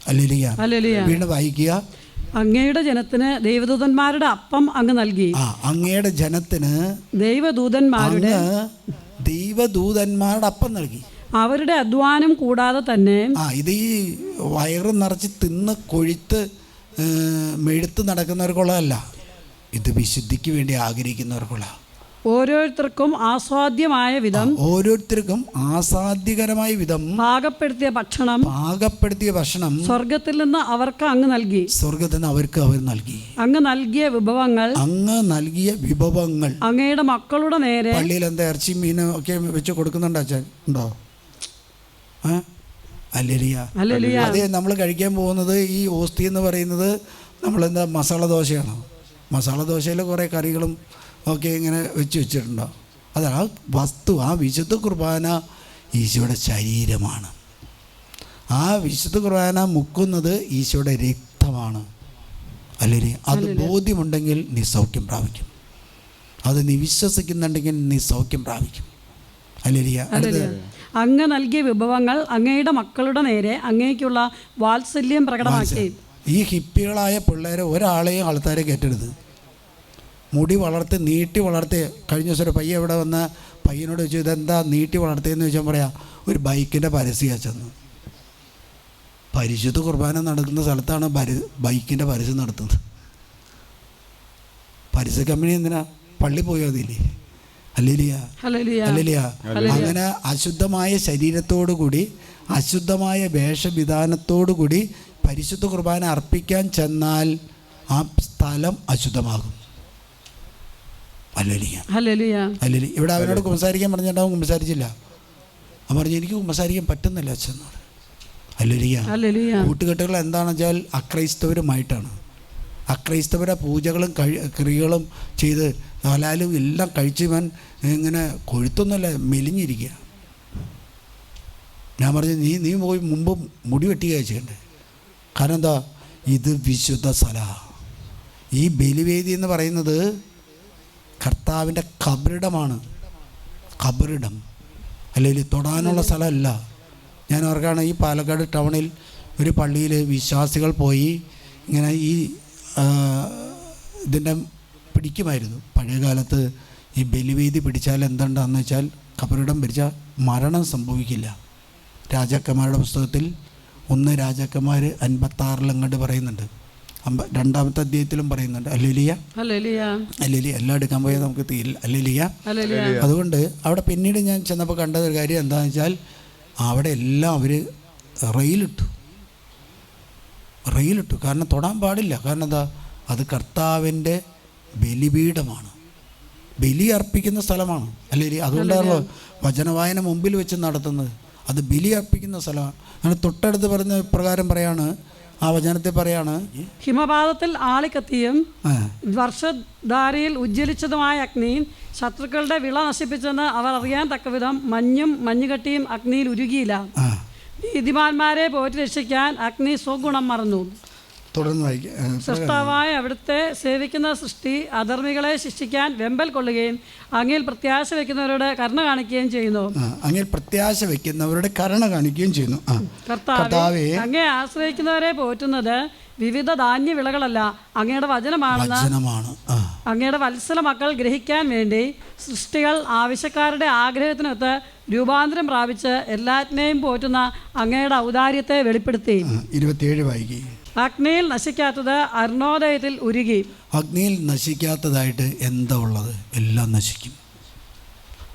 ഹല്ലേലൂയ. വീണ്ടും വായിക്കുക. അങ്ങയുടെ ജനത്തിന് ദൈവദൂതന്മാരുടെ അപ്പം അങ്ങ് നൽകി. അങ്ങയുടെ ജനത്തിന് ദൈവദൂതന്മാരുടെ അപ്പം നൽകി. അവരുടെ അധ്വാനം കൂടാതെ തന്നെ. ഇത് ഈ വയറ് നിറച്ച് തിന്ന് കൊഴുത്ത് മെഴുത്ത് നടക്കുന്നവർക്കുള്ളതല്ല, ഇത് വിശുദ്ധിക്ക് വേണ്ടി ആഗ്രഹിക്കുന്നവർക്കുള്ള. ഓരോരുത്തർക്കും ആസ്വാദ്യമായ വിധം, ഓരോരുത്തർക്കും ആസാദ്യകരമായ വിധം പാകപ്പെടുത്തിയ ഭക്ഷണം സ്വർഗത്തിൽ നിന്ന് അവർക്ക് അങ്ങ് നൽകി. സ്വർഗത്തിൽ നിന്ന് അവർക്ക് അവർ നൽകി. അങ്ങ് നൽകിയ വിഭവങ്ങൾ അങ്ങയുടെ മക്കളുടെ നേരെ. പള്ളിയിൽ എന്താ ഇറച്ചി മീനും ഒക്കെ വെച്ച് കൊടുക്കുന്നുണ്ടോ അച്ഛൻ? ഉണ്ടോ? ഹല്ലേലൂയ. അതെ, നമ്മൾ കഴിക്കാൻ പോകുന്നത് ഈ ഓസ്തി എന്ന് പറയുന്നത് നമ്മളെന്താ മസാല ദോശയാണ്. മസാല ദോശയിൽ കുറേ കറികളും ഒക്കെ ഇങ്ങനെ വെച്ചിട്ടുണ്ടോ? അത് ആ വസ്തു, ആ വിശുദ്ധ കുർബാന ഈശോയുടെ ശരീരമാണ്. ആ വിശുദ്ധ കുർബാന മുക്കുന്നത് ഈശോയുടെ രക്തമാണ്. അല്ലേ? അത് ബോധ്യമുണ്ടെങ്കിൽ നീ സൗഖ്യം പ്രാപിക്കും. അത് നീ വിശ്വസിക്കുന്നുണ്ടെങ്കിൽ നീ സൗഖ്യം പ്രാപിക്കും. അല്ലേ? അങ്ങ് നൽകിയ വിഭവങ്ങൾ അങ്ങയുടെ മക്കളുടെ നേരെ അങ്ങേക്കുള്ള വാത്സല്യം പ്രകടമാക്കി. ഈ ഹിപ്പികളായ പിള്ളേരെ ഒരാളെയും ആൾക്കാരെ കയറ്റരുത്. മുടി നീട്ടി വളർത്തി. കഴിഞ്ഞ ദിവസം ഒരു പയ്യ ഇവിടെ വന്ന പയ്യനോട് ചോദിച്ചു, ഇതെന്താ നീട്ടി വളർത്തിയെന്ന് ചോദിച്ചാൽ പറയാം, ഒരു ബൈക്കിൻ്റെ പരസ്യം ചെന്ന്. പരിശുദ്ധ കുർബാന നടക്കുന്ന സ്ഥലത്താണ് ബൈക്കിൻ്റെ പരസ്യം നടത്തുന്നത്. പരസ്യ കമ്പനി എന്തിനാ? പള്ളി പോയോ അതില്ലേ? ഹല്ലേലൂയ. അങ്ങനെ അശുദ്ധമായ ശരീരത്തോടു കൂടി, അശുദ്ധമായ വേഷവിധാനത്തോടു കൂടി പരിശുദ്ധ കുർബാന അർപ്പിക്കാൻ ചെന്നാൽ ആ സ്ഥലം അശുദ്ധമാകും. ഹല്ലേലൂയ. ഇവിടെ അവനോട് കുമ്പസാരിക്കാൻ പറഞ്ഞിട്ടുണ്ടാവും, കുമ്പസാരിച്ചില്ല. അവൻ പറഞ്ഞു എനിക്ക് കുമ്പസാരിക്കാൻ പറ്റുന്നില്ല അച്ഛനോട്. ഹല്ലേലൂയ. കൂട്ടുകെട്ടുകൾ എന്താണെന്ന് വെച്ചാൽ അക്രൈസ്തവരുമായിട്ടാണ്. അക്രൈസ്തവരുടെ പൂജകളും ക്രിയകളും ചെയ്ത് ഹലാലും എല്ലാം കഴിച്ച് ഇവൻ ഇങ്ങനെ കൊഴുത്തൊന്നുമല്ല, മെലിഞ്ഞിരിക്കുക. ഞാൻ പറഞ്ഞു നീ പോയി മുമ്പ് മുടി വെട്ടുക ചെയ്യണ്ടേ. കാരണം എന്താ? ഇത് വിശുദ്ധ സ്ഥലമാണ്. ഈ ബലിവേദി എന്ന് പറയുന്നത് കർത്താവിൻ്റെ ഖബറിടമാണ്. ഖബറിടം അല്ലെങ്കിൽ തൊടാനുള്ള സ്ഥലമല്ല. ഞാൻ ഓർക്കാണ്, ഈ പാലക്കാട് ടൗണിൽ ഒരു പള്ളിയിൽ വിശ്വാസികൾ പോയി ഇങ്ങനെ ഈ ഇതിൻ്റെ പിടിക്കുമായിരുന്നു. പഴയ കാലത്ത് ഈ ബലിവേദി പിടിച്ചാൽ എന്തുണ്ടാന്ന് വെച്ചാൽ, ഖബറിടം പിടിച്ചാൽ മരണം സംഭവിക്കില്ല. രാജാക്കന്മാരുടെ പുസ്തകത്തിൽ 1 രാജാക്കന്മാർ 56 അങ്ങോട്ട് പറയുന്നുണ്ട്. 2-ാമത്തെ അധ്യായത്തിലും പറയുന്നുണ്ട്. ഹല്ലേലൂയ. എല്ലാം എടുക്കാൻ പോയാൽ നമുക്ക് തീരില്ല. ഹല്ലേലൂയ. അതുകൊണ്ട് അവിടെ പിന്നീട് ഞാൻ ചെന്നപ്പോൾ കണ്ട ഒരു കാര്യം എന്താണെന്ന് വെച്ചാൽ, അവിടെ എല്ലാം അവർ റെയിലിട്ടു. കാരണം തൊടാൻ പാടില്ല. കാരണം എന്താ? അത് കർത്താവിൻ്റെ ബലിപീഠമാണ്, ബലി അർപ്പിക്കുന്ന സ്ഥലമാണ്. അല്ലെങ്കിൽ അതുകൊണ്ടാണല്ലോ വചനവായന മുമ്പിൽ വെച്ച് നടത്തുന്നത്. അത് ബലി അർപ്പിക്കുന്ന സ്ഥലമാണ്. അങ്ങനെ തൊട്ടടുത്ത് പറഞ്ഞ പ്രകാരം പറയാണ്, ആ വചനത്തിൽ പറയാണ്, ഹിമപാതത്തിൽ ആളിക്കത്തിയും ആ, വർഷധാരയിൽ ഉജ്ജ്വലിച്ചതുമായ അഗ്നി ശത്രുക്കളുടെ വിള നശിപ്പിച്ചെന്ന് അവർ അറിയാൻ തക്കവിധം മഞ്ഞും മഞ്ഞുകട്ടിയും അഗ്നിയിൽ ഉരുകിയില്ല. ആ, നീതിമാന്മാരെ പോറ്റി രക്ഷിക്കാൻ അഗ്നി സ്വഗുണം മറന്നു. തുടർന്ന് വായിക്കാം. സൃഷ്ടാവായ അവിടുത്തെ സേവിക്കുന്ന സൃഷ്ടി അധർമ്മികളെ ശിക്ഷിക്കാൻ വെമ്പൽ കൊള്ളുകയും അങ്ങയിൽ പ്രത്യാശ വയ്ക്കുന്നവരോട് കരുണ കാണിക്കുകയും ചെയ്യുന്നു. അങ്ങനെ പ്രത്യാശ വയ്ക്കുന്നവരുടെ കരുണ കാണിക്കുകയും ചെയ്യുന്നു. കർത്താവേ, അങ്ങയെ ആശ്രയിക്കുന്നവരെ പോറ്റുന്നത് വിവിധ ധാന്യവിളകളല്ല, അങ്ങയുടെ വചനമാണെന്ന് അങ്ങയുടെ വത്സല മക്കൾ ഗ്രഹിക്കാൻ വേണ്ടി സൃഷ്ടികൾ ആവശ്യക്കാരുടെ ആഗ്രഹത്തിനൊത്ത് രൂപാന്തരം പ്രാപിച്ച് എല്ലാറ്റിനെയും പോറ്റുന്ന അങ്ങയുടെ ഔദാര്യത്തെ വെളിപ്പെടുത്തി. 27 വായിക്കുക. അഗ്നിയിൽ നശിക്കാത്തത് അരുണോദയത്തിൽ ഉരുകി. അഗ്നിയിൽ നശിക്കാത്തതായിട്ട് എന്താ ഉള്ളത്? എല്ലാം നശിക്കും.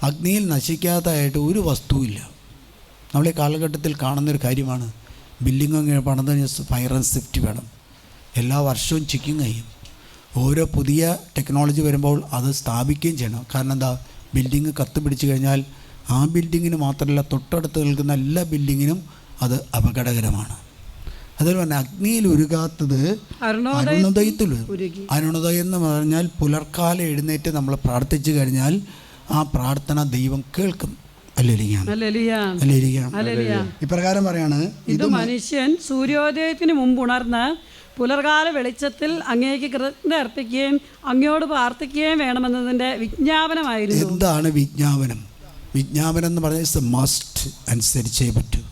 അഗ്നിയിൽ നശിക്കാത്തതായിട്ട് ഒരു വസ്തുവില്ല. നമ്മൾ ഈ കാലഘട്ടത്തിൽ കാണുന്നൊരു കാര്യമാണ്. ബിൽഡിംഗ് പണിതിന് ഫയർ ആൻഡ് സേഫ്റ്റി വേണം. എല്ലാ വർഷവും ചെക്കിങ് ചെയ്യും. ഓരോ പുതിയ ടെക്നോളജി വരുമ്പോൾ അത് സ്ഥാപിക്കുകയും ചെയ്യണം. കാരണം എന്താ, ബിൽഡിങ് കത്ത് പിടിച്ചു കഴിഞ്ഞാൽ ആ ബിൽഡിങ്ങിന് മാത്രമല്ല, തൊട്ടടുത്ത് നിൽക്കുന്ന എല്ലാ ബിൽഡിങ്ങിനും അത് അപകടകരമാണ്. അതുപോലെ തന്നെ അഗ്നിയിൽ ഉരുകാത്തത് അരുണോദയത്തിൽ. അരുണോദയം എന്ന് പറഞ്ഞാൽ പുലർക്കാലം എഴുന്നേറ്റ് നമ്മൾ പ്രാർത്ഥിച്ചു കഴിഞ്ഞാൽ ആ പ്രാർത്ഥന ദൈവം കേൾക്കും. ഇപ്രകാരം പറയാണ്, ഇത് മനുഷ്യൻ സൂര്യോദയത്തിന് മുമ്പ് ഉണർന്ന് പുലർകാല വെളിച്ചത്തിൽ അങ്ങേക്ക് കൃതജ്ഞത അർപ്പിക്കുകയും അങ്ങയോട് പ്രാർത്ഥിക്കുകയും വേണമെന്നതിൻ്റെ വിജ്ഞാപനമായിരുന്നു. എന്താണ് വിജ്ഞാപനം? വിജ്ഞാപനം എന്ന് പറഞ്ഞാൽ മസ്റ്റ്, അനുസരിച്ചേ പറ്റൂ.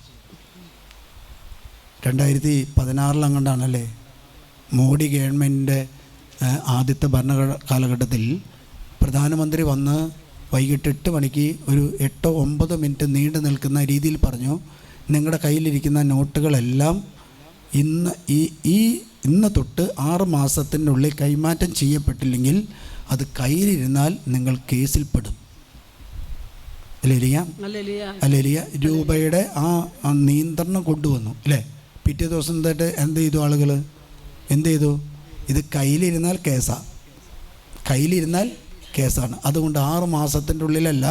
2016 മോഡി ഗവൺമെൻറ്റിൻ്റെ ആദ്യത്തെ ഭരണ കാലഘട്ടത്തിൽ പ്രധാനമന്ത്രി വന്ന് വൈകിട്ട് 8 മണിക്ക് ഒരു 8-9 മിനിറ്റ് നീണ്ടു നിൽക്കുന്ന രീതിയിൽ പറഞ്ഞു, നിങ്ങളുടെ കയ്യിലിരിക്കുന്ന നോട്ടുകളെല്ലാം ഇന്ന് തൊട്ട് 6 മാസത്തിൻ്റെ ഉള്ളിൽ കൈമാറ്റം ചെയ്യപ്പെട്ടില്ലെങ്കിൽ അത് കയ്യിലിരുന്നാൽ നിങ്ങൾ കേസിൽപ്പെടും. അല്ലേലിയ. രൂപയുടെ ആ നിയന്ത്രണം കൊണ്ടുവന്നു അല്ലേ. പിറ്റേ ദിവസം തൊട്ട് എന്ത് ചെയ്തു ആളുകൾ? എന്ത് ചെയ്തു? ഇത് കയ്യിലിരുന്നാൽ കേസാണ്. അതുകൊണ്ട് 6 മാസത്തിൻ്റെ ഉള്ളിലല്ല,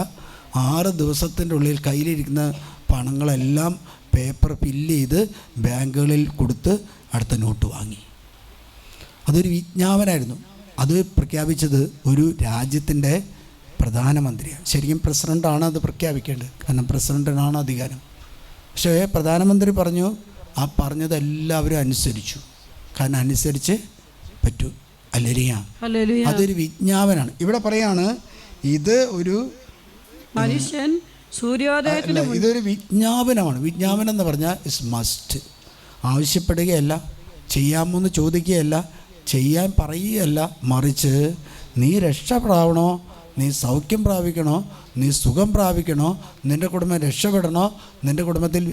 6 ദിവസത്തിൻ്റെ ഉള്ളിൽ കയ്യിലിരിക്കുന്ന പണങ്ങളെല്ലാം പേപ്പർ ഫില്ല് ചെയ്ത് ബാങ്കുകളിൽ കൊടുത്ത് അടുത്ത നോട്ട് വാങ്ങി. അതൊരു വിജ്ഞാപനമായിരുന്നു. അത് പ്രഖ്യാപിച്ചത് ഒരു രാജ്യത്തിൻ്റെ പ്രധാനമന്ത്രിയാണ്. ശരിക്കും പ്രസിഡൻ്റാണ് അത് പ്രഖ്യാപിക്കേണ്ടത്, കാരണം പ്രസിഡൻറ്റിനാണ് അധികാരം. പക്ഷേ പ്രധാനമന്ത്രി പറഞ്ഞു, ആ പറഞ്ഞത് എല്ലാവരും അനുസരിച്ചു. കാരണം അനുസരിച്ച് പറ്റൂ. അതൊരു വിജ്ഞാപനമാണ്. ഇവിടെ പറയാണ്, ഇത് ഒരു മനുഷ്യൻ സൂര്യോദയത്തിന് ഇതൊരു വിജ്ഞാപനമാണ്. വിജ്ഞാപനം എന്ന് പറഞ്ഞാൽ ഇസ് മസ്റ്റ്. ആവശ്യപ്പെടുകയല്ല, ചെയ്യാമോന്ന് ചോദിക്കുകയല്ല, ചെയ്യാൻ പറയുകയല്ല, മറിച്ച് നീ രക്ഷപ്പെടാവണോ, നീ സൗഖ്യം പ്രാപിക്കണോ, നീ സുഖം പ്രാപിക്കണോ, നിൻ്റെ കുടുംബം രക്ഷപ്പെടണോ, നിൻ്റെ കുടുംബത്തിൽ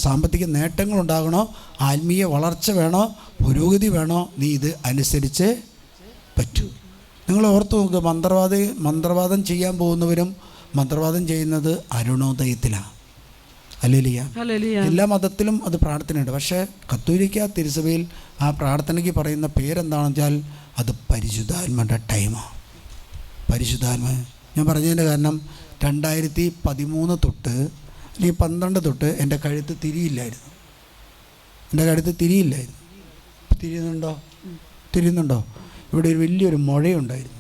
സാമ്പത്തിക നേട്ടങ്ങളുണ്ടാകണോ, ആത്മീയ വളർച്ച വേണോ, പുരോഗതി വേണോ, നീ ഇത് അനുസരിച്ച് പറ്റൂ. നിങ്ങൾ ഓർത്ത് നോക്ക്, മന്ത്രവാദം ചെയ്യാൻ പോകുന്നവരും മന്ത്രവാദം ചെയ്യുന്നത് അരുണോദയത്തിലാണ്. എല്ലാ മതത്തിലും അത് പ്രാർത്ഥനയുണ്ട്. പക്ഷേ കത്തോലിക്ക തിരുസഭയിൽ ആ പ്രാർത്ഥനയ്ക്ക് പറയുന്ന പേരെന്താണെന്ന് വെച്ചാൽ അത് പരിശുദ്ധാത്മയുടെ ടൈമാണ്. പരിശുദ്ധാത്മ ഞാൻ പറഞ്ഞതിൻ്റെ കാരണം 2013 തൊട്ട് അല്ലെങ്കിൽ 12 തൊട്ട് എൻ്റെ കഴുത്ത് തിരിയില്ലായിരുന്നു. തിരിയുന്നുണ്ടോ? ഇവിടെ ഒരു വലിയൊരു മുഴയുണ്ടായിരുന്നു.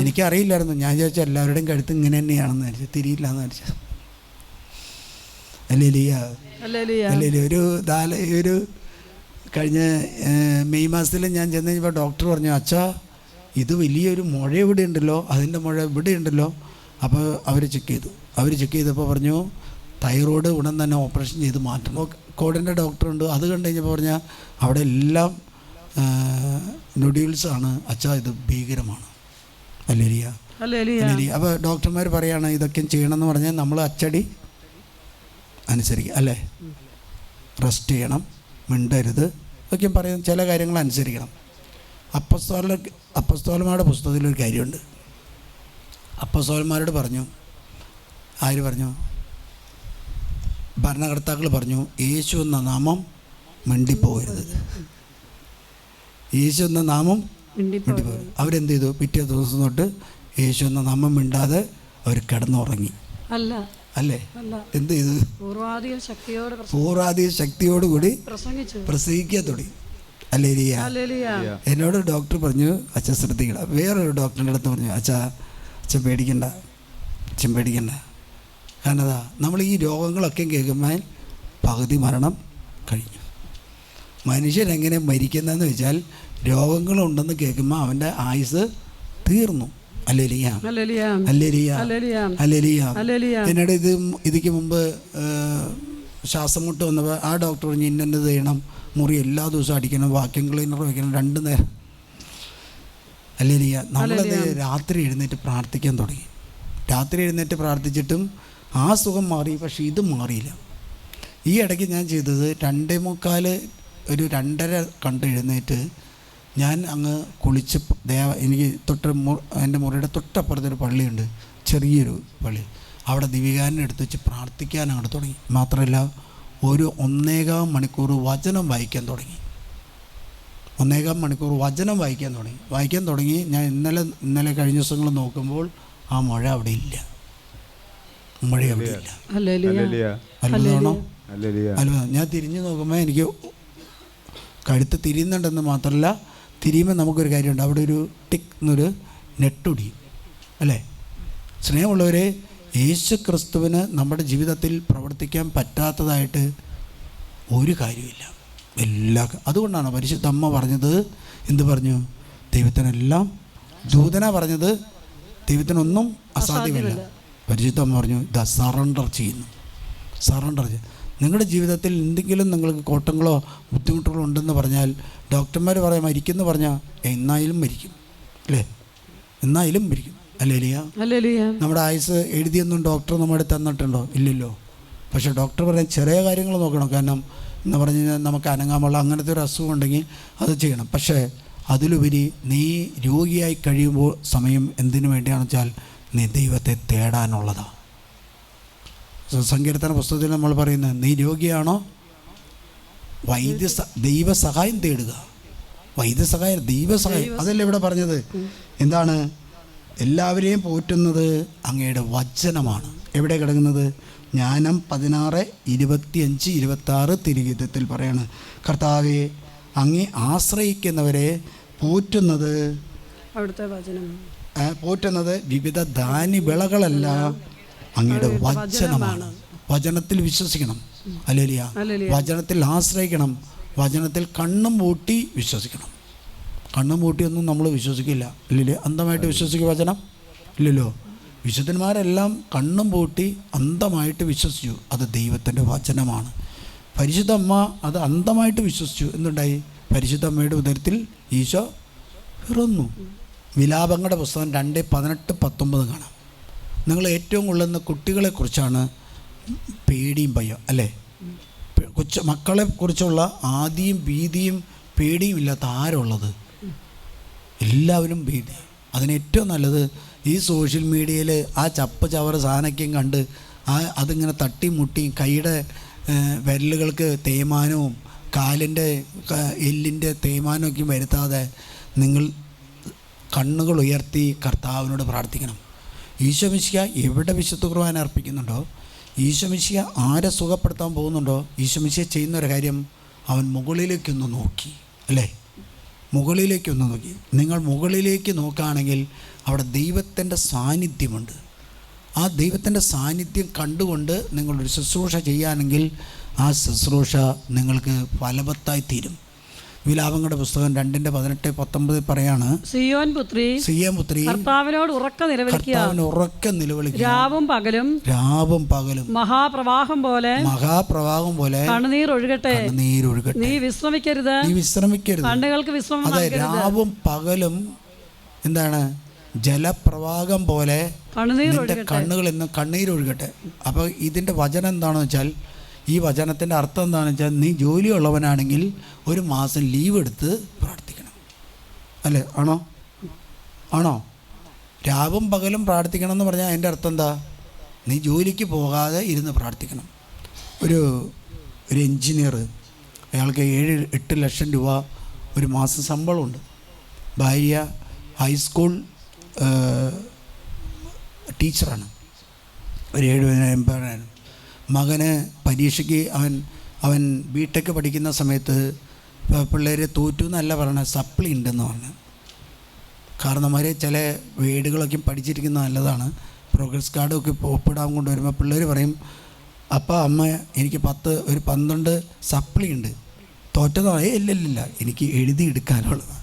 എനിക്കറിയില്ലായിരുന്നു. ഞാൻ ചോദിച്ചാൽ എല്ലാവരുടെയും കഴുത്ത് ഇങ്ങനെ തന്നെയാണെന്ന് വിചാരിച്ചു, തിരിയില്ല എന്ന് വിചാരിച്ചു. ഒരു കഴിഞ്ഞ മെയ് മാസത്തിൽ ഞാൻ ചെന്ന് കഴിഞ്ഞപ്പോൾ ഡോക്ടർ പറഞ്ഞു, അച്ഛാ ഇത് വലിയൊരു മുഴ ഇവിടെ ഉണ്ടല്ലോ, അതിൻ്റെ മുഴ ഇവിടെ ഉണ്ടല്ലോ. അപ്പോൾ അവർ ചെക്ക് ചെയ്തപ്പോൾ പറഞ്ഞു, തൈറോയ്ഡ് ഉടൻ തന്നെ ഓപ്പറേഷൻ ചെയ്ത് മാറ്റണം. കോടിൻ്റെ ഡോക്ടറുണ്ട്. അത് കണ്ടു കഴിഞ്ഞപ്പോൾ പറഞ്ഞാൽ അവിടെ എല്ലാം നൊഡ്യൂൾസാണ്. അച്ഛാ ഇത് ഭീകരമാണ്. അപ്പോൾ ഡോക്ടർമാർ പറയാണ് ഇതൊക്കെ ചെയ്യണമെന്ന് പറഞ്ഞാൽ നമ്മൾ അച്ചടി അനുസരിക്കുക അല്ലേ. റെസ്റ്റ് ചെയ്യണം, മിണ്ടരുത്, ഒക്കെ പറയുന്ന ചില കാര്യങ്ങൾ അനുസരിക്കണം. അപ്പസ്തോലന്മാരുടെ പുസ്തകത്തിലൊരു കാര്യമുണ്ട്. അപ്പസ്തോലന്മാരോട് പറഞ്ഞു, ആര് പറഞ്ഞു? ഭരണകർത്താക്കൾ പറഞ്ഞു, യേശു എന്ന നാമം മിണ്ടിപ്പോകരുത്. യേശു എന്ന നാമം മിണ്ടിപ്പോകരുത്. അവരെന്ത് ചെയ്തു? പിറ്റേ ദിവസം തൊട്ട് യേശു എന്ന നാമം മിണ്ടാതെ അവർ കിടന്നുറങ്ങി. അല്ലേ? അല്ല, എന്ത് ചെയ്തു? പൂർവാധിക ശക്തിയോടെ പൂർവാധിക ശക്തിയോടുകൂടി പ്രസംഗിച്ചു. പ്രസംഗിക്കാൻ തുടങ്ങി. ഹല്ലേലൂയ. ഹല്ലേലൂയ. എന്നോട് ഡോക്ടർ പറഞ്ഞു, അച്ഛൻ ശ്രദ്ധിക്കണം. വേറൊരു ഡോക്ടറിൻ്റെ അടുത്ത് പറഞ്ഞു, അച്ഛൻ പേടിക്കണ്ട, അച്ഛൻ പേടിക്കണ്ട. കാരണം അതാ നമ്മൾ ഈ രോഗങ്ങളൊക്കെ കേൾക്കുമ്പോൾ പകുതി മരണം കഴിഞ്ഞു. മനുഷ്യരെങ്ങനെ മരിക്കുന്നതെന്ന് വെച്ചാൽ രോഗങ്ങളുണ്ടെന്ന് കേൾക്കുമ്പോൾ അവൻ്റെ ആയുസ് തീർന്നു. Hallelujah. Hallelujah. Hallelujah. Hallelujah. Hallelujah. എന്നോട് ഇതിക്ക് മുമ്പ് ശ്വാസം മുട്ട് വന്നപ്പോൾ ആ ഡോക്ടർ പറഞ്ഞു ഇന്നത് ചെയ്യണം, മുറി എല്ലാ ദിവസവും അടിക്കണം, വാക്യൂം ക്ലീനർ വയ്ക്കണം 2 നേരം. ഹല്ലേലൂയ. നമ്മളത് രാത്രി എഴുന്നേറ്റ് പ്രാർത്ഥിക്കാൻ തുടങ്ങി. രാത്രി എഴുന്നേറ്റ് പ്രാർത്ഥിച്ചിട്ടും ആ സുഖം മാറി, പക്ഷേ ഇത് മാറിയില്ല. ഈ ഇടയ്ക്ക് ഞാൻ ചെയ്തത് 2:45 ഒരു 2:30 കണ്ട് എഴുന്നേറ്റ് ഞാൻ അങ്ങ് കുളിച്ച് എനിക്ക് എൻ്റെ മുറിയുടെ തൊട്ടപ്പുറത്തൊരു പള്ളിയുണ്ട്, ചെറിയൊരു പള്ളി. അവിടെ ദിവികാരനെ എടുത്ത് വെച്ച് പ്രാർത്ഥിക്കാൻ അങ്ങോട്ട് തുടങ്ങി. മാത്രമല്ല ഒരു 1.25 മണിക്കൂർ വചനം വായിക്കാൻ തുടങ്ങി. 1.25 മണിക്കൂർ വചനം വായിക്കാൻ തുടങ്ങി. ഞാൻ ഇന്നലെ കഴിഞ്ഞ ദിവസങ്ങൾ നോക്കുമ്പോൾ ആ മഴ അവിടെ ഇല്ല. മഴ അവിടെ ഇല്ല. അത്ഭുതമാണോ? അത്ഭുതം. ഞാൻ തിരിഞ്ഞു നോക്കുമ്പോൾ എനിക്ക് കഴുത്ത് തിരിയുന്നുണ്ടെന്ന് മാത്രമല്ല, തിരിയുമ്പോൾ നമുക്കൊരു കാര്യമുണ്ട്, അവിടെ ഒരു ടിക്ക് എന്നൊരു നെട്ടൊടിയും. അല്ലേ? സ്നേഹമുള്ളവരെ, യേശു ക്രിസ്തുവിന് നമ്മുടെ ജീവിതത്തിൽ പ്രവർത്തിക്കാൻ പറ്റാത്തതായിട്ട് ഒരു കാര്യമില്ല. അതുകൊണ്ടാണ് പരിശുദ്ധ അമ്മ പറഞ്ഞത്, എന്ത് പറഞ്ഞു? ദൈവത്തിനെല്ലാം ദൂതന പറഞ്ഞത്, ദൈവത്തിനൊന്നും അസാധ്യമല്ല. പരിശുദ്ധ അമ്മ പറഞ്ഞു, ഇതാ സറണ്ടർ ചെയ്യുന്നു. നിങ്ങളുടെ ജീവിതത്തിൽ എന്തെങ്കിലും നിങ്ങൾക്ക് കോട്ടങ്ങളോ ബുദ്ധിമുട്ടുകളോ ഉണ്ടെന്ന് പറഞ്ഞാൽ ഡോക്ടർമാർ പറയാം മരിക്കുമെന്ന് പറഞ്ഞാൽ എന്നായാലും മരിക്കും. അല്ലേ? എന്നായാലും മരിക്കും. ഹല്ലേലൂയ. നമ്മുടെ ആയുസ് എഴുതിയൊന്നും ഡോക്ടർ നമ്മുടെ തന്നിട്ടുണ്ടോ? ഇല്ലല്ലോ. പക്ഷേ ഡോക്ടർ പറയാൻ ചെറിയ കാര്യങ്ങൾ നോക്കണം. കാരണം എന്ന് പറഞ്ഞു കഴിഞ്ഞാൽ നമുക്ക് അനങ്ങാമുള്ള അങ്ങനത്തെ ഒരു അസുഖം ഉണ്ടെങ്കിൽ അത് ചെയ്യണം. പക്ഷേ അതിലുപരി നീ രോഗിയായി കഴിയുമ്പോൾ സമയം എന്തിനു വേണ്ടിയാണെന്ന് വെച്ചാൽ നീ ദൈവത്തെ തേടാനുള്ളതാണ്. സങ്കീർത്തന പുസ്തകത്തിൽ നമ്മൾ പറയുന്നത്, നീ രോഗിയാണോ? ദൈവസഹായം തേടുക. ദൈവസഹായം അതല്ലേ ഇവിടെ പറഞ്ഞത്? എന്താണ്? എല്ലാവരെയും പോറ്റുന്നത് അങ്ങയുടെ വചനമാണ്. എവിടെ കിടക്കുന്നത്? ജ്ഞാനം 16:25-26 തിരുഗീതത്തിൽ പറയാണ്, കർത്താവെ അങ്ങേ ആശ്രയിക്കുന്നവരെ പോറ്റുന്നത് വിവിധ ധാന്യവിളകളല്ല, അങ്ങയുടെ വചനമാണ്. വചനത്തിൽ വിശ്വസിക്കണം. ഹല്ലേലൂയ. വചനത്തിൽ ആശ്രയിക്കണം. വചനത്തിൽ കണ്ണും പൂട്ടി വിശ്വസിക്കണം. കണ്ണും പൂട്ടിയൊന്നും നമ്മൾ വിശ്വസിക്കില്ല. ഇല്ലല്ലേ? അന്ധമായിട്ട് വിശ്വസിക്കുക വചനം? ഇല്ലല്ലോ. വിശുദ്ധന്മാരെല്ലാം കണ്ണും പൂട്ടി അന്ധമായിട്ട് വിശ്വസിച്ചു. അത് ദൈവത്തിൻ്റെ വചനമാണ്. പരിശുദ്ധ അമ്മ അത് അന്ധമായിട്ട് വിശ്വസിച്ചു. എന്തുണ്ടായി? പരിശുദ്ധ അമ്മയുടെ ഉദരത്തിൽ ഈശോ പിറന്നു. വിലാപങ്ങളുടെ പുസ്തകം 2:18-19 കാണാം. നിങ്ങൾ ഏറ്റവും കൊള്ളുന്ന കുട്ടികളെക്കുറിച്ചാണ് പേടിയും ഭയം. അല്ലേ? മക്കളെക്കുറിച്ചുള്ള ആദിയും ഭീതിയും പേടിയും ഇല്ലാത്ത ആരുള്ളത്? എല്ലാവരും പേടി. അതിനേറ്റവും നല്ലത് ഈ സോഷ്യൽ മീഡിയയിൽ ആ ചവറ് സാധനയ്ക്കും കണ്ട് അതിങ്ങനെ തട്ടിമുട്ടിയും കൈയുടെ വിരലുകൾക്ക് തേയ്മാനവും കാലിൻ്റെ എല്ലിൻ്റെ തേയ്മാനമൊക്കെ വരുത്താതെ നിങ്ങൾ കണ്ണുകൾ ഉയർത്തി കർത്താവിനോട് പ്രാർത്ഥിക്കണം. ഈശോ മിശിഹ എവിടെ വിശുദ്ധ കുർബാന അർപ്പിക്കുന്നുണ്ടോ, ഈശോ മിശിഹ ആരെ സുഖപ്പെടുത്താൻ പോകുന്നുണ്ടോ, ഈശോ മിശിഹ ചെയ്യുന്നൊരു കാര്യം അവൻ മുകളിലേക്കൊന്ന് നോക്കി. അല്ലേ? മുകളിലേക്കൊന്ന് നോക്കി. നിങ്ങൾ മുകളിലേക്ക് നോക്കുകയാണെങ്കിൽ അവിടെ ദൈവത്തിൻ്റെ സാന്നിധ്യമുണ്ട്. ആ ദൈവത്തിൻ്റെ സാന്നിധ്യം കണ്ടുകൊണ്ട് നിങ്ങളൊരു ശുശ്രൂഷ ചെയ്യുകയാണെങ്കിൽ ആ ശുശ്രൂഷ നിങ്ങൾക്ക് ഫലവത്തായി തീരും. വിലാപങ്ങളുടെ പുസ്തകം 2:18-19 പറയാണ്, സിയോൻ പുത്രി കർത്താവിനോട് ഉറക്കെ നിലവിളിക്കുക, രാവും പകലും മഹാപ്രവാഹം പോലെ കണ്ണുനീർ ഒഴുകട്ടെ, നീ വിശ്രമിക്കരുത്. കണ്ണുകൾക്ക് വിശ്രമം. അതെ, രാവും പകലും എന്താണ്? ജലപ്രവാഹം പോലെ കണ്ണുകൾ ഇന്ന് കണ്ണീരൊഴുകട്ടെ. അപ്പോൾ ഇതിൻ്റെ വചനം എന്താണെന്ന് വെച്ചാൽ, ഈ വചനത്തിൻ്റെ അർത്ഥം എന്താണെന്ന് വെച്ചാൽ, നീ ജോലിയുള്ളവനാണെങ്കിൽ 1 മാസം ലീവ് എടുത്ത് പ്രാർത്ഥിക്കണം. അല്ലേ? ആണോ? രാവും പകലും പ്രാർത്ഥിക്കണം എന്ന് പറഞ്ഞാൽ അതിൻ്റെ അർത്ഥം എന്താ? നീ ജോലിക്ക് പോകാതെ ഇരുന്ന് പ്രാർത്ഥിക്കണം. ഒരു എൻജിനീയർ, അയാൾക്ക് 7-8 ലക്ഷം രൂപ ഒരു മാസം ശമ്പളമുണ്ട്. ഭാര്യ ഹൈസ്കൂൾ ടീച്ചറാണ്. ഒരു 70 മകന് പരീക്ഷയ്ക്ക് അവൻ ബിടെക് പഠിക്കുന്ന സമയത്ത് പിള്ളേർ തോറ്റു എന്നല്ല പറയണത്, സപ്ലി ഉണ്ടെന്ന് പറഞ്ഞു. കാരണന്മാർ ചില വേർഡുകളൊക്കെ പഠിച്ചിരിക്കുന്ന നല്ലതാണ്. പ്രോഗ്രസ് കാർഡൊക്കെ ഒപ്പിടാൻ കൊണ്ടുവരുമ്പോൾ പിള്ളേർ പറയും, അപ്പ അമ്മ എനിക്ക് 12 സപ്ലി ഉണ്ട്. തോറ്റതോ? ഇല്ലില്ല, എനിക്ക് എഴുതിയെടുക്കാനുള്ളതാണ്.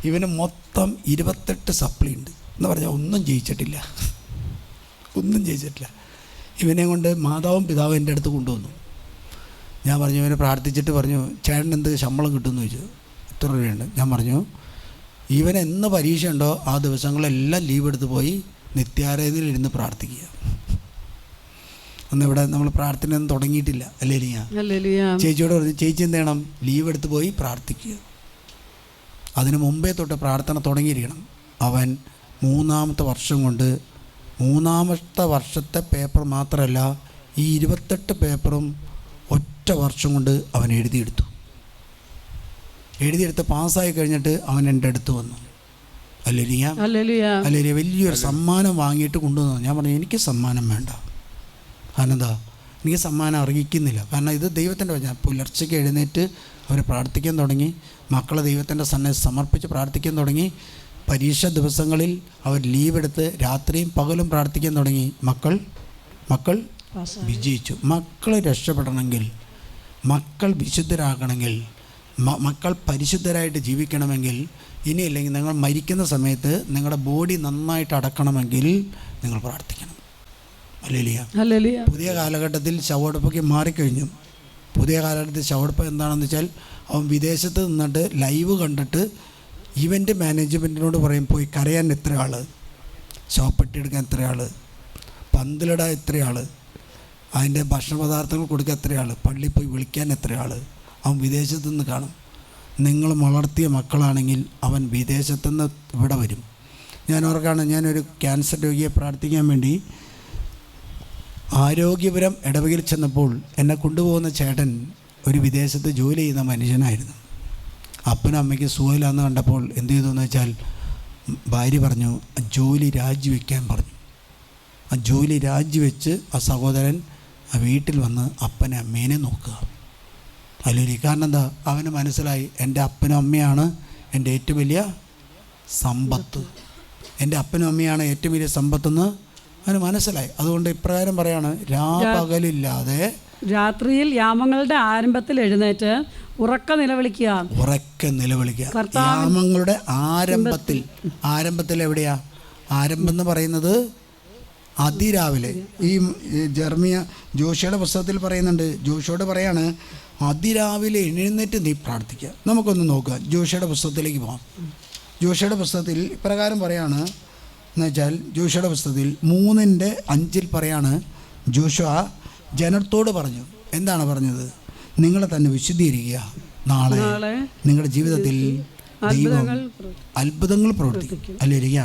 ഇവന് മൊത്തം 28 സപ്ലി ഉണ്ട് എന്ന് പറഞ്ഞാൽ ഒന്നും ജയിച്ചിട്ടില്ല. ഇവനെ കൊണ്ട് മാതാവും പിതാവും എൻ്റെ അടുത്ത് കൊണ്ടുവന്നു. ഞാൻ പറഞ്ഞു, ഇവനെ പ്രാർത്ഥിച്ചിട്ട് പറഞ്ഞു, ചേട്ടൻ എന്ത് ശമ്പളം കിട്ടുമെന്ന് ചോദിച്ചു. എത്ര രൂപയുണ്ട്? ഞാൻ പറഞ്ഞു, ഇവൻ എന്ന് പരീക്ഷ ഉണ്ടോ ആ ദിവസങ്ങളെല്ലാം ലീവ് എടുത്ത് പോയി നിത്യാരാധനയിൽ ഇരുന്ന് പ്രാർത്ഥിക്കുക. ഒന്നിവിടെ നമ്മൾ പ്രാർത്ഥന ഒന്നും തുടങ്ങിയിട്ടില്ല. അല്ലേ ചേച്ചിയോട് പറഞ്ഞു, ചേച്ചി എന്ത് ചെയ്യണം? ലീവ് എടുത്ത് പോയി പ്രാർത്ഥിക്കുക. അതിന് മുമ്പേ തൊട്ട് പ്രാർത്ഥന തുടങ്ങിയിരിക്കണം. അവൻ 3-ാമത്തെ വർഷം കൊണ്ട് 3-ാമത്തെ വർഷത്തെ പേപ്പർ മാത്രമല്ല, ഈ 28 പേപ്പറും ഒറ്റ വർഷം കൊണ്ട് അവൻ എഴുതിയെടുത്ത് പാസ്സായി കഴിഞ്ഞിട്ട് അവൻ എൻ്റെ അടുത്ത് വന്നു. അല്ലേലിയ വലിയൊരു സമ്മാനം വാങ്ങിയിട്ട് കൊണ്ടുവന്നു. ഞാൻ പറഞ്ഞു, എനിക്ക് സമ്മാനം വേണ്ട. അതെന്താ? എനിക്ക് സമ്മാനം അർഹിക്കുന്നില്ല. കാരണം ഇത് ദൈവത്തിൻ്റെ വചനം. പുലർച്ചയ്ക്ക് എഴുന്നേറ്റ് അവർ പ്രാർത്ഥിക്കാൻ തുടങ്ങി. മക്കളെ ദൈവത്തിൻ്റെ സന്നിധിയിൽ സമർപ്പിച്ച് പ്രാർത്ഥിക്കാൻ തുടങ്ങി. പരീക്ഷ ദിവസങ്ങളിൽ അവർ ലീവ് എടുത്ത് രാത്രിയും പകലും പ്രാർത്ഥിക്കാൻ തുടങ്ങി. മക്കൾ വിജയിച്ചു. മക്കൾ രക്ഷപ്പെടണമെങ്കിൽ, മക്കൾ വിശുദ്ധരാകണമെങ്കിൽ, മക്കൾ പരിശുദ്ധരായിട്ട് ജീവിക്കണമെങ്കിൽ, ഇനിയില്ലെങ്കിൽ നിങ്ങൾ മരിക്കുന്ന സമയത്ത് നിങ്ങളുടെ ബോഡി നന്നായിട്ട് അടക്കണമെങ്കിൽ നിങ്ങൾ പ്രാർത്ഥിക്കണം. ഹല്ലേലൂയ. പുതിയ കാലഘട്ടത്തിൽ ശവോടപ്പൊക്കെ മാറിക്കഴിഞ്ഞു. പുതിയ കാലഘട്ടത്തിൽ ശവോടപ്പം എന്താണെന്ന് വെച്ചാൽ, അവൻ വിദേശത്ത് നിന്നിട്ട് ലൈവ് കണ്ടിട്ട് ഇവൻ്റ് മാനേജ്മെൻറ്റിനോട് പറയും, പോയി കരയാൻ എത്ര ആൾ, ശവപ്പെട്ടിയെടുക്കാൻ എത്ര ആൾ, പന്തലിടാൻ എത്ര ആൾ, അതിൻ്റെ ഭക്ഷണ പദാർത്ഥങ്ങൾ കൊടുക്കാൻ എത്ര ആൾ, പള്ളിയിൽ പോയി വിളിക്കാൻ എത്ര ആൾ. അവൻ വിദേശത്തു നിന്ന് കാണും. നിങ്ങൾ വളർത്തിയ മക്കളാണെങ്കിൽ അവൻ വിദേശത്തുനിന്ന് ഇവിടെ വരും. ഞാൻ ഓർക്കാണ്, ഞാനൊരു ക്യാൻസർ രോഗിയെ പ്രാർത്ഥിക്കാൻ വേണ്ടി ആരോഗ്യപുരം ഇടവകയിൽ ചെന്നപ്പോൾ എന്നെ കൊണ്ടുപോകുന്ന ചേട്ടൻ ഒരു വിദേശത്ത് ജോലി ചെയ്യുന്ന മനുഷ്യനായിരുന്നു. അപ്പനും അമ്മയ്ക്ക് സുഖമില്ലാന്ന് കണ്ടപ്പോൾ എന്ത് ചെയ്തെന്ന് വെച്ചാൽ, ഭാര്യ പറഞ്ഞു ആ ജോലി രാജിവെക്കാൻ പറഞ്ഞു. ആ ജോലി രാജിവെച്ച് ആ സഹോദരൻ ആ വീട്ടിൽ വന്ന് അപ്പനെ അമ്മേനെ നോക്കുക. അല്ലെങ്കിൽ കാരണം എന്താ? അവന് മനസ്സിലായി, എൻ്റെ അപ്പനും അമ്മയാണ് എൻ്റെ ഏറ്റവും വലിയ സമ്പത്ത്. എൻ്റെ അപ്പനും അമ്മയാണ് ഏറ്റവും വലിയ സമ്പത്തെന്ന് അവന് മനസ്സിലായി. അതുകൊണ്ട് ഇപ്രകാരം പറയാണ്, രാപകലില്ലാതെ രാത്രിയിൽ യാമങ്ങളുടെ ആരംഭത്തിൽ എഴുന്നേറ്റ് ഉറക്കെ നിലവിളിക്കുക. യാമങ്ങളുടെ ആരംഭത്തിൽ എവിടെയാ? ആരംഭം എന്ന് പറയുന്നത് അതിരാവിലെ. ഈ ജോഷിയുടെ പുസ്തകത്തിൽ പറയുന്നുണ്ട്, ജോഷിയോട് പറയാണ്, അതിരാവിലെ എഴുന്നേറ്റ് നീ പ്രാർത്ഥിക്കുക. നമുക്കൊന്ന് നോക്കാം, ജോഷിയുടെ പുസ്തകത്തിലേക്ക് പോകാം. ജോഷിയുടെ പുസ്തകത്തിൽ ഇപ്രകാരം പറയാണ് എന്നുവെച്ചാൽ, ജോഷിയുടെ പുസ്തകത്തിൽ 3:5 പറയാണ്, ജോഷുവ ജനത്തോട് പറഞ്ഞു. എന്താണ് പറഞ്ഞത്? നിങ്ങളെ തന്നെ വിശുദ്ധീകരിക്കുക, നാളെ നിങ്ങളുടെ ജീവിതത്തിൽ ദൈവം അത്ഭുതങ്ങൾ പ്രവർത്തിക്കും. ഹല്ലേലൂയ.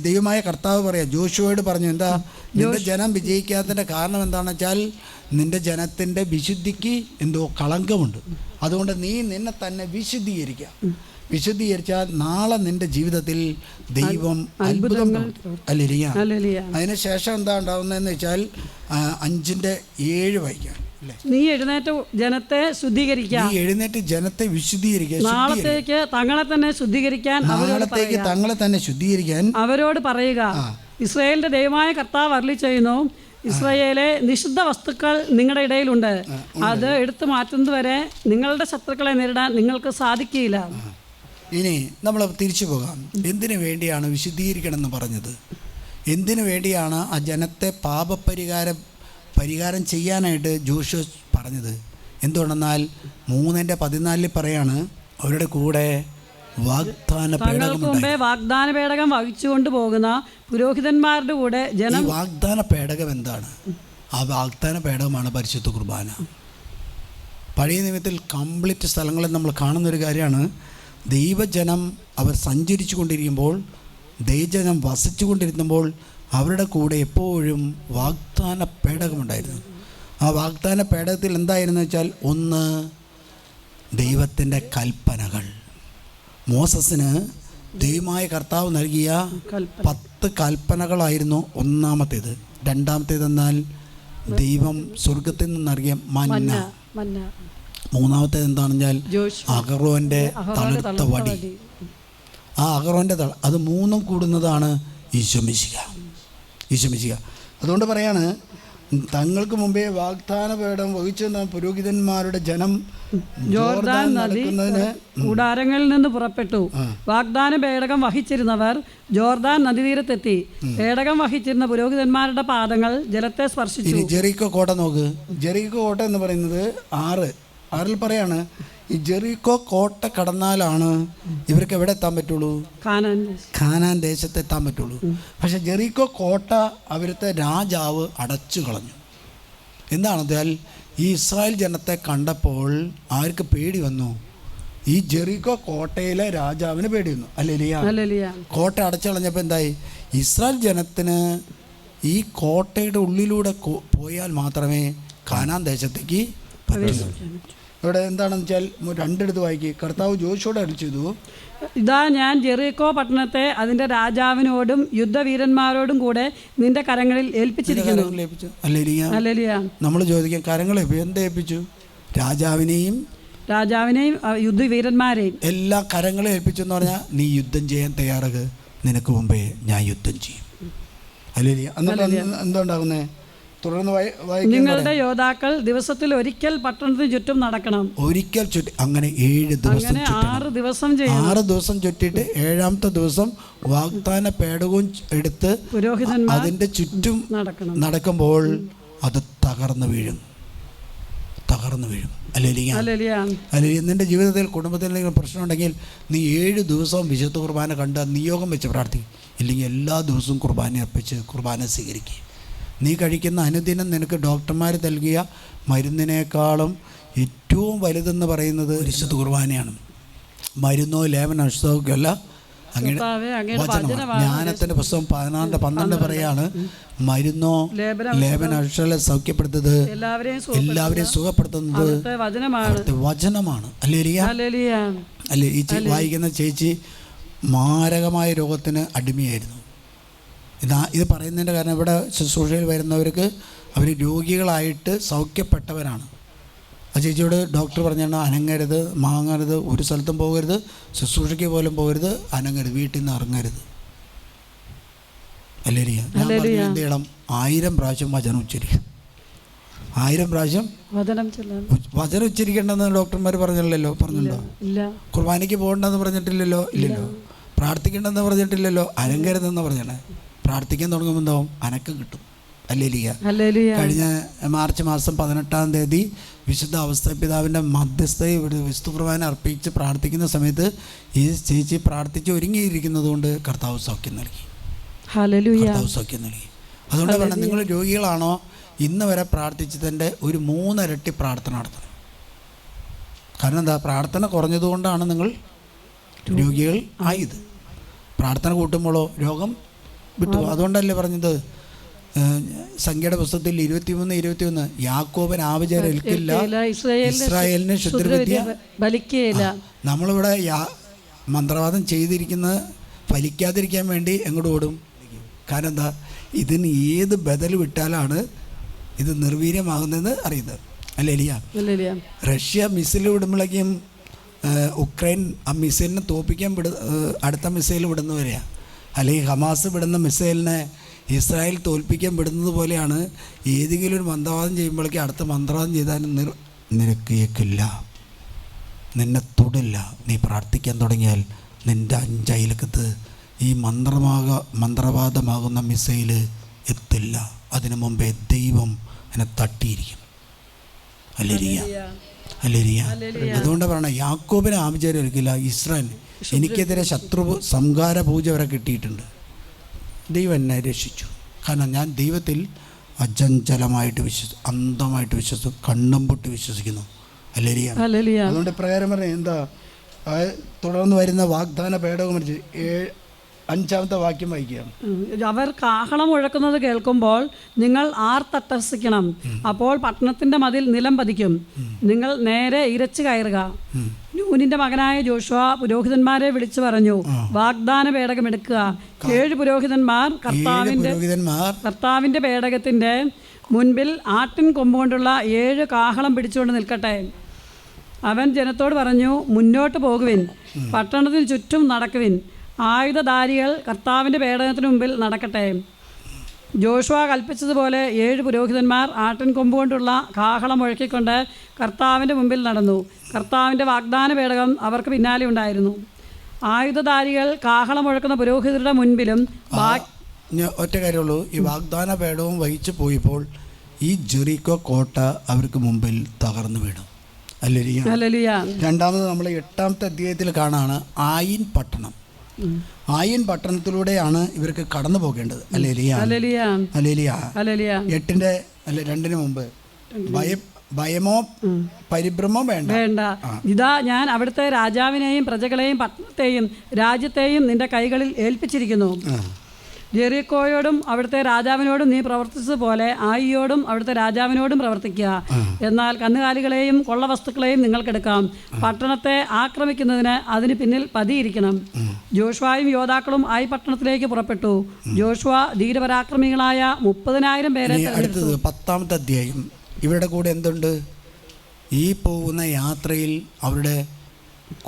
ദൈവമായ കർത്താവ് പറയാം, ജോഷുവയോട് പറഞ്ഞു, എന്താ നിന്റെ ജനം വിജയിക്കാത്തതിൻ്റെ കാരണം എന്താണെന്ന് വെച്ചാൽ, നിന്റെ ജനത്തിൻ്റെ വിശുദ്ധിക്ക് എന്തോ കളങ്കമുണ്ട്. അതുകൊണ്ട് നീ നിന്നെ തന്നെ വിശുദ്ധീകരിച്ചാൽ നാളെ നിന്റെ ജീവിതത്തിൽ ദൈവം അത്ഭുതം. ഹല്ലേലൂയ. അതിനുശേഷം എന്താ ഉണ്ടാവുന്നതെന്ന് വെച്ചാൽ 5:7 വായിക്കാം. നീ എഴുന്നേറ്റ് ജനത്തെ വിശുദ്ധീകരിക്കുക. നാളത്തേക്ക് തങ്ങളെ തന്നെ ശുദ്ധീകരിക്കാൻ അവരോട് പറയുക. ഇസ്രായേലിന്റെ ദൈവമായ കർത്താവ് അരുളി ചെയ്യുന്നു, ഇസ്രായേലെ നിഷിദ്ധ വസ്തുക്കൾ നിങ്ങളുടെ ഇടയിലുണ്ട്. അത് എടുത്തു മാറ്റുന്നത് വരെ നിങ്ങളുടെ ശത്രുക്കളെ നേരിടാൻ നിങ്ങൾക്ക് സാധിക്കില്ല. ഇനി നമ്മൾ തിരിച്ചു പോകാം. എന്തിനു വേണ്ടിയാണ് വിശുദ്ധീകരിക്കണം എന്ന് പറഞ്ഞത്? എന്തിനു വേണ്ടിയാണ് ആ ജനത്തെ പരിഹാരം ചെയ്യാനായിട്ട് ജോഷുവ പറഞ്ഞത്? എന്തുകൊണ്ടെന്നാൽ 3:14 പറയാണ്, അവരുടെ കൂടെ വാഗ്ദാന പേടകം വഹിച്ചുകൊണ്ട് പോകുന്ന പുരോഹിതന്മാരുടെ കൂടെ ജനം. ഈ വാഗ്ദാന പേടകം എന്താണ്? ആ വാഗ്ദാന പേടകമാണ് പരിശുദ്ധ കുർബാന. പഴയ നിയമത്തിൽ കംപ്ലീറ്റ് സ്ഥലങ്ങളിൽ നമ്മൾ കാണുന്നൊരു കാര്യമാണ്, ദൈവജനം അവർ സഞ്ചരിച്ചു കൊണ്ടിരിക്കുമ്പോൾ, ദൈവജനം വസിച്ചു കൊണ്ടിരുന്നപ്പോൾ അവരുടെ കൂടെ എപ്പോഴും വാഗ്ദാന പേടകമുണ്ടായിരുന്നു. ആ വാഗ്ദാന പേടകത്തിൽ എന്തായിരുന്നു വെച്ചാൽ, ഒന്ന് ദൈവത്തിൻ്റെ കൽപ്പനകൾ. മോസസിന് ദൈവമായ കർത്താവ് നൽകിയ 10 10 കൽപ്പനകളായിരുന്നു ഒന്നാമത്തേത്. രണ്ടാമത്തേതെന്നാൽ ദൈവം സ്വർഗത്തിൽ നിന്നിറങ്ങിയ മന്ന. മൂന്നാമത്തേത് എന്താണെന്നാൽ അഹറോൻ്റെ തളിർത്ത വടി. ആ അഹറോൻ്റെ അത് മൂന്നും കൂടുന്നതാണ് ഈശോമിശിഹ. അതുകൊണ്ട് പറയാണ്, തങ്ങൾക്ക് മുമ്പേ വാഗ്ദാന പേടം വഹിച്ചിരുന്ന പുരോഹിതന്മാരുടെ ജനം ജോർദാൻ നദി കൂടാരങ്ങളിൽ നിന്ന് പുറപ്പെട്ടു. വാഗ്ദാന പേടകം വഹിച്ചിരുന്നവർ ജോർദാൻ നദീതീരത്തെത്തി. പേടകം വഹിച്ചിരുന്ന പുരോഹിതന്മാരുടെ പാദങ്ങൾ ജലത്തെ സ്പർശിച്ചു. ജെറിക്കോ കോട്ട നോക്ക്. ജെറിക്കോ കോട്ട എന്ന് പറയുന്നത് 6 പറയാണ്, ഈ ജെറിക്കോ കോട്ട കടന്നാലാണ് ഇവർക്ക് എവിടെ എത്താൻ പറ്റുള്ളൂ? കാനാൻ ദേശത്ത് എത്താൻ പറ്റുള്ളൂ. പക്ഷെ ജെറിക്കോ കോട്ട അവിടുത്തെ രാജാവ് അടച്ചു കളഞ്ഞു. എന്താണെന്നാൽ ഈ ഇസ്രായേൽ ജനത്തെ കണ്ടപ്പോൾ ആർക്ക് പേടി വന്നു? ഈ ജെറിക്കോ കോട്ടയിലെ രാജാവിന് പേടി വന്നു. അല്ലേലിയ. കോട്ട അടച്ചു കളഞ്ഞപ്പോൾ എന്തായി? ഇസ്രായേൽ ജനത്തിന് ഈ കോട്ടയുടെ ഉള്ളിലൂടെ പോയാൽ മാത്രമേ കാനാൻ ദേശത്തേക്ക് പറ്റൂ. ഇവിടെ എന്താണെന്ന് വെച്ചാൽ 2 വായിക്കുക. കർത്താവ് ജോശുവോട് അരുളി ചെയ്തു, ഇതാ ഞാൻ ജെറിക്കോ പട്ടണത്തെ അതിൻ്റെ രാജാവിനോടും യുദ്ധവീരന്മാരോടും കൂടെ നിന്റെ കരങ്ങളിൽ ഏൽപ്പിച്ചിരിക്കുന്നു. നമ്മൾ ചോദിക്കാം, കരങ്ങൾ എന്ത് ഏൽപ്പിച്ചു? രാജാവിനെയും യുദ്ധവീരന്മാരെയും എല്ലാ കരങ്ങളെ ഏൽപ്പിച്ചു എന്ന് പറഞ്ഞാൽ, നീ യുദ്ധം ചെയ്യാൻ തയ്യാറാക്, നിനക്ക് മുമ്പേ ഞാൻ യുദ്ധം ചെയ്യും. അല്ലേലിയ. എന്തുണ്ടാകുന്നേ? തുടർന്ന് നിങ്ങളുടെ യോദ്ധാക്കൾ ദിവസത്തിൽ ഒരിക്കൽ പട്ടണത്തിന് ചുറ്റും നടക്കണം. ഒരിക്കൽ ചുറ്റി. അങ്ങനെ 7 ദിവസം 6 ദിവസം 6 ദിവസം ചുറ്റിയിട്ട് 7ാമത്തെ ദിവസം വാഗ്ദാന പേടകവും എടുത്ത് പുരോഹിതന്മാർ അതിൻ്റെ ചുറ്റും നടക്കുമ്പോൾ അത് തകർന്നു വീഴും. അല്ലേലിയ. നിന്റെ ജീവിതത്തിൽ കുടുംബത്തിൽ എന്തെങ്കിലും പ്രശ്നമുണ്ടെങ്കിൽ നീ 7 ദിവസവും വിശുദ്ധ കുർബാന കണ്ട് നിയോഗം വെച്ച് പ്രാർത്ഥിക്കും. ഇല്ലെങ്കിൽ എല്ലാ ദിവസവും കുർബാന അർപ്പിച്ച് കുർബാന സ്വീകരിക്കുക. നീ കഴിക്കുന്ന അനുദിനം നിനക്ക് ഡോക്ടർമാർ നൽകിയ മരുന്നിനേക്കാളും ഏറ്റവും വലുതെന്ന് പറയുന്നത് വിശുദ്ധ കുർബാനയാണ്. മരുന്നോ ലേപന അല്ല, അങ്ങനെ വചനമാണ്. ജ്ഞാനത്തിൻ്റെ പുസ്തകം 16:12 പറയാണ്, മരുന്നോ ലേപന അക്ഷരം സൗഖ്യപ്പെടുത്തത് എല്ലാവരെയും സുഖപ്പെടുത്തുന്നത് വചനമാണ്. അല്ലേ? ഈ വായിക്കുന്ന ചേച്ചി മാരകമായ രോഗത്തിന് അടിമയായിരുന്നു. ഇത് പറയുന്നതിൻ്റെ കാരണം ഇവിടെ ശുശ്രൂഷയിൽ വരുന്നവർക്ക് അവർ രോഗികളായിട്ട് സൗഖ്യപ്പെട്ടവരാണ്. ആ ചേച്ചിയോട് ഡോക്ടർ പറഞ്ഞാണ്, അനങ്ങരുത്, മാങ്ങരുത്, ഒരു സ്ഥലത്തും പോകരുത്, ശുശ്രൂഷയ്ക്ക് പോലും പോകരുത്, അനങ്ങരുത്, വീട്ടിൽ നിന്ന് ഇറങ്ങരുത്. അല്ലേരിയ. ഞാൻ പറഞ്ഞു എന്ത് ചെയ്യണം? 1000 പ്രാവശ്യം വചനം ഉച്ചരിക്കണം. 1000 പ്രാവശ്യം വചനം ഉച്ചരിക്കേണ്ടെന്ന് ഡോക്ടർമാർ പറഞ്ഞില്ലല്ലോ. പറഞ്ഞിട്ടുണ്ടോ? കുർബാനയ്ക്ക് പോകണ്ടെന്ന് പറഞ്ഞിട്ടില്ലല്ലോ. ഇല്ലല്ലോ. പ്രാർത്ഥിക്കേണ്ടെന്ന് പറഞ്ഞിട്ടില്ലല്ലോ. അനങ്ങരുതെന്ന് പറഞ്ഞാണ്. പ്രാർത്ഥിക്കാൻ തുടങ്ങുമ്പോൾ എന്താവും? അനക്കം കിട്ടും. അല്ലേലിയ. കഴിഞ്ഞ മാർച്ച് മാസം 18-ാം തീയതി വിശുദ്ധ അവസ്ഥ പിതാവിൻ്റെ മധ്യസ്ഥയെ വിശുദ്ധ കുർബാന അർപ്പിച്ച് പ്രാർത്ഥിക്കുന്ന സമയത്ത് ഈ ചേച്ചി പ്രാർത്ഥിച്ച് ഒരുങ്ങിയിരിക്കുന്നത് കൊണ്ട് കർത്താവ് സൗഖ്യം നൽകി. അതുകൊണ്ട് വേണം, നിങ്ങൾ രോഗികളാണോ, ഇന്ന് വരെ പ്രാർത്ഥിച്ചതിൻ്റെ ഒരു 3 ഇരട്ടി പ്രാർത്ഥന നടത്തണം. കാരണം എന്താ? പ്രാർത്ഥന കുറഞ്ഞതുകൊണ്ടാണ് നിങ്ങൾ രോഗികൾ ആയത്. പ്രാർത്ഥന കൂട്ടുമ്പോഴോ രോഗം വിട്ടു. അതുകൊണ്ടല്ലേ പറഞ്ഞത് സംഖ്യയുടെ പുസ്തകത്തിൽ 23:21 യാക്കോബൻ ആഭിചാരം ഏൽക്കില്ല, ഇസ്രായേലിന് ശുദ്രവിദ്യ ഫലിക്കുകയില്ല. നമ്മളിവിടെ മന്ത്രവാദം ചെയ്തിരിക്കുന്നത് ഫലിക്കാതിരിക്കാൻ വേണ്ടി എങ്ങോട്ട് ഓടും? കാരണം എന്താ? ഇതിന് ഏത് ബദൽ വിട്ടാലാണ് ഇത് നിർവീര്യമാകുന്നതെന്ന് അറിയുന്നത്. അല്ലേലിയ. റഷ്യ മിസൈൽ വിടുമ്പോഴേക്കും ഉക്രൈൻ ആ മിസൈലിനെ തോൽപ്പിക്കാൻ അടുത്ത മിസൈൽ വിടുന്നവരെയാണ്. അല്ലെങ്കിൽ ഹമാസ് വിടുന്ന മിസൈലിനെ ഇസ്രായേൽ തോൽപ്പിക്കാൻ വിടുന്നത് പോലെയാണ്. ഏതെങ്കിലും ഒരു മന്ത്രവാദം ചെയ്യുമ്പോഴേക്കും അടുത്ത മന്ത്രവാദം ചെയ്താലും നിനക്ക് ഏക്കില്ല, നിന്നെ തൊടില്ല. നീ പ്രാർത്ഥിക്കാൻ തുടങ്ങിയാൽ നിൻ്റെ 5 അയലക്കത്ത് ഈ മന്ത്രവാദമാകുന്ന മിസൈല് എത്തില്ല. അതിനു മുമ്പേ ദൈവം എന്നെ തട്ടിയിരിക്കും. അല്ലേരിയ. അതുകൊണ്ട് പറയണം, യാക്കോബിനെ ആഭിചാരം ഒരിക്കില്ല, ഇസ്രായേൽ എനിക്കെതിരെ ശത്രു സംഹാര പൂജ വരെ കിട്ടിയിട്ടുണ്ട്. ദൈവം എന്നെ രക്ഷിച്ചു. കാരണം ഞാൻ ദൈവത്തിൽ അചഞ്ചലമായിട്ട് അന്ധമായിട്ട് വിശ്വസിച്ചു, കണ്ണും പൊട്ടി വിശ്വസിക്കുന്നു. അല്ലേരിയ. അതുകൊണ്ട് പ്രകാരം പറഞ്ഞ എന്താ? തുടർന്ന് വരുന്ന വാഗ്ദാന പേടകം 5-ാമത്തെ വാക്യം വായിക്കാം. അവർ കാഹളം മുഴക്കുന്നത് കേൾക്കുമ്പോൾ നിങ്ങൾ ആർത്തട്ടഹസിക്കണം. അപ്പോൾ പട്ടണത്തിന്റെ മതിൽ നിലം പതിക്കും. നിങ്ങൾ നേരെ ഇരച്ചു കയറുക. നൂനിന്റെ മകനായ ജോഷുവ പുരോഹിതന്മാരെ വിളിച്ചു പറഞ്ഞു, വാഗ്ദാന പേടകം എടുക്കുക. 7 പുരോഹിതന്മാർ കർത്താവിന്റെ പേടകത്തിന്റെ മുൻപിൽ ആട്ടിൻ കൊമ്പുകൊണ്ടുള്ള 7 കാഹളം പിടിച്ചുകൊണ്ട് നിൽക്കട്ടെ. അവൻ ജനത്തോട് പറഞ്ഞു, മുന്നോട്ട് പോകുവിൻ, പട്ടണത്തിന് ചുറ്റും നടക്കുവിൻ. ആയുധധാരികൾ കർത്താവിൻ്റെ പേടകത്തിന് മുമ്പിൽ നടക്കട്ടെ. ജോഷുവ കൽപ്പിച്ചതുപോലെ 7 പുരോഹിതന്മാർ ആട്ടിൻ കൊമ്പുകൊണ്ടുള്ള കാഹളം മുഴക്കിക്കൊണ്ട് കർത്താവിൻ്റെ മുമ്പിൽ നടന്നു. കർത്താവിൻ്റെ വാഗ്ദാന പേടകം അവർക്ക് പിന്നാലെ ഉണ്ടായിരുന്നു. ആയുധധാരികൾ കാഹളം മുഴക്കുന്ന പുരോഹിതരുടെ മുൻപിലും ഒറ്റ കാര്യമുള്ളൂ, ഈ വാഗ്ദാന പേടവും വഹിച്ചു പോയപ്പോൾ ഈ ജെറിക്കോ കോട്ട അവർക്ക് മുമ്പിൽ തകർന്നു വീണു. ഹല്ലേലൂയ. രണ്ടാമത് നമ്മൾ 8-ാമത്തെ അധ്യായത്തിൽ കാണാണ് ആയിൻ പട്ടണം. ആയിൻ പട്ടണത്തിലൂടെയാണ് ഇവർക്ക് കടന്നു പോകേണ്ടത്. ഹല്ലേലൂയ. 8:2 മുമ്പ് ഭയമോ പരിഭ്രമോ വേണ്ട. ഇതാ ഞാൻ അവിടുത്തെ രാജാവിനെയും പ്രജകളെയും പട്ടണത്തെയും രാജ്യത്തെയും നിന്റെ കൈകളിൽ ഏൽപ്പിച്ചിരിക്കുന്നു. ജെറിക്കോയോടും അവിടുത്തെ രാജാവിനോടും നീ പ്രവർത്തിച്ചതുപോലെ ആയിയോടും അവിടുത്തെ രാജാവിനോടും പ്രവർത്തിക്കുക. എന്നാൽ കന്നുകാലികളെയും കൊള്ളവസ്തുക്കളെയും നിങ്ങൾക്കെടുക്കാം. പട്ടണത്തെ ആക്രമിക്കുന്നതിന് അതിന് പിന്നിൽ പതിയിരിക്കണം. ജോഷുവയും യോദ്ധാക്കളും ആയി പട്ടണത്തിലേക്ക് പുറപ്പെട്ടു. ജോഷുവ ധീരപരാക്രമികളായ 30,000 പേരെ. അടുത്തത് 10-ാമത്തെ അധ്യായം. ഇവരുടെ കൂടെ എന്തുണ്ട്? ഈ പോകുന്ന യാത്രയിൽ അവരുടെ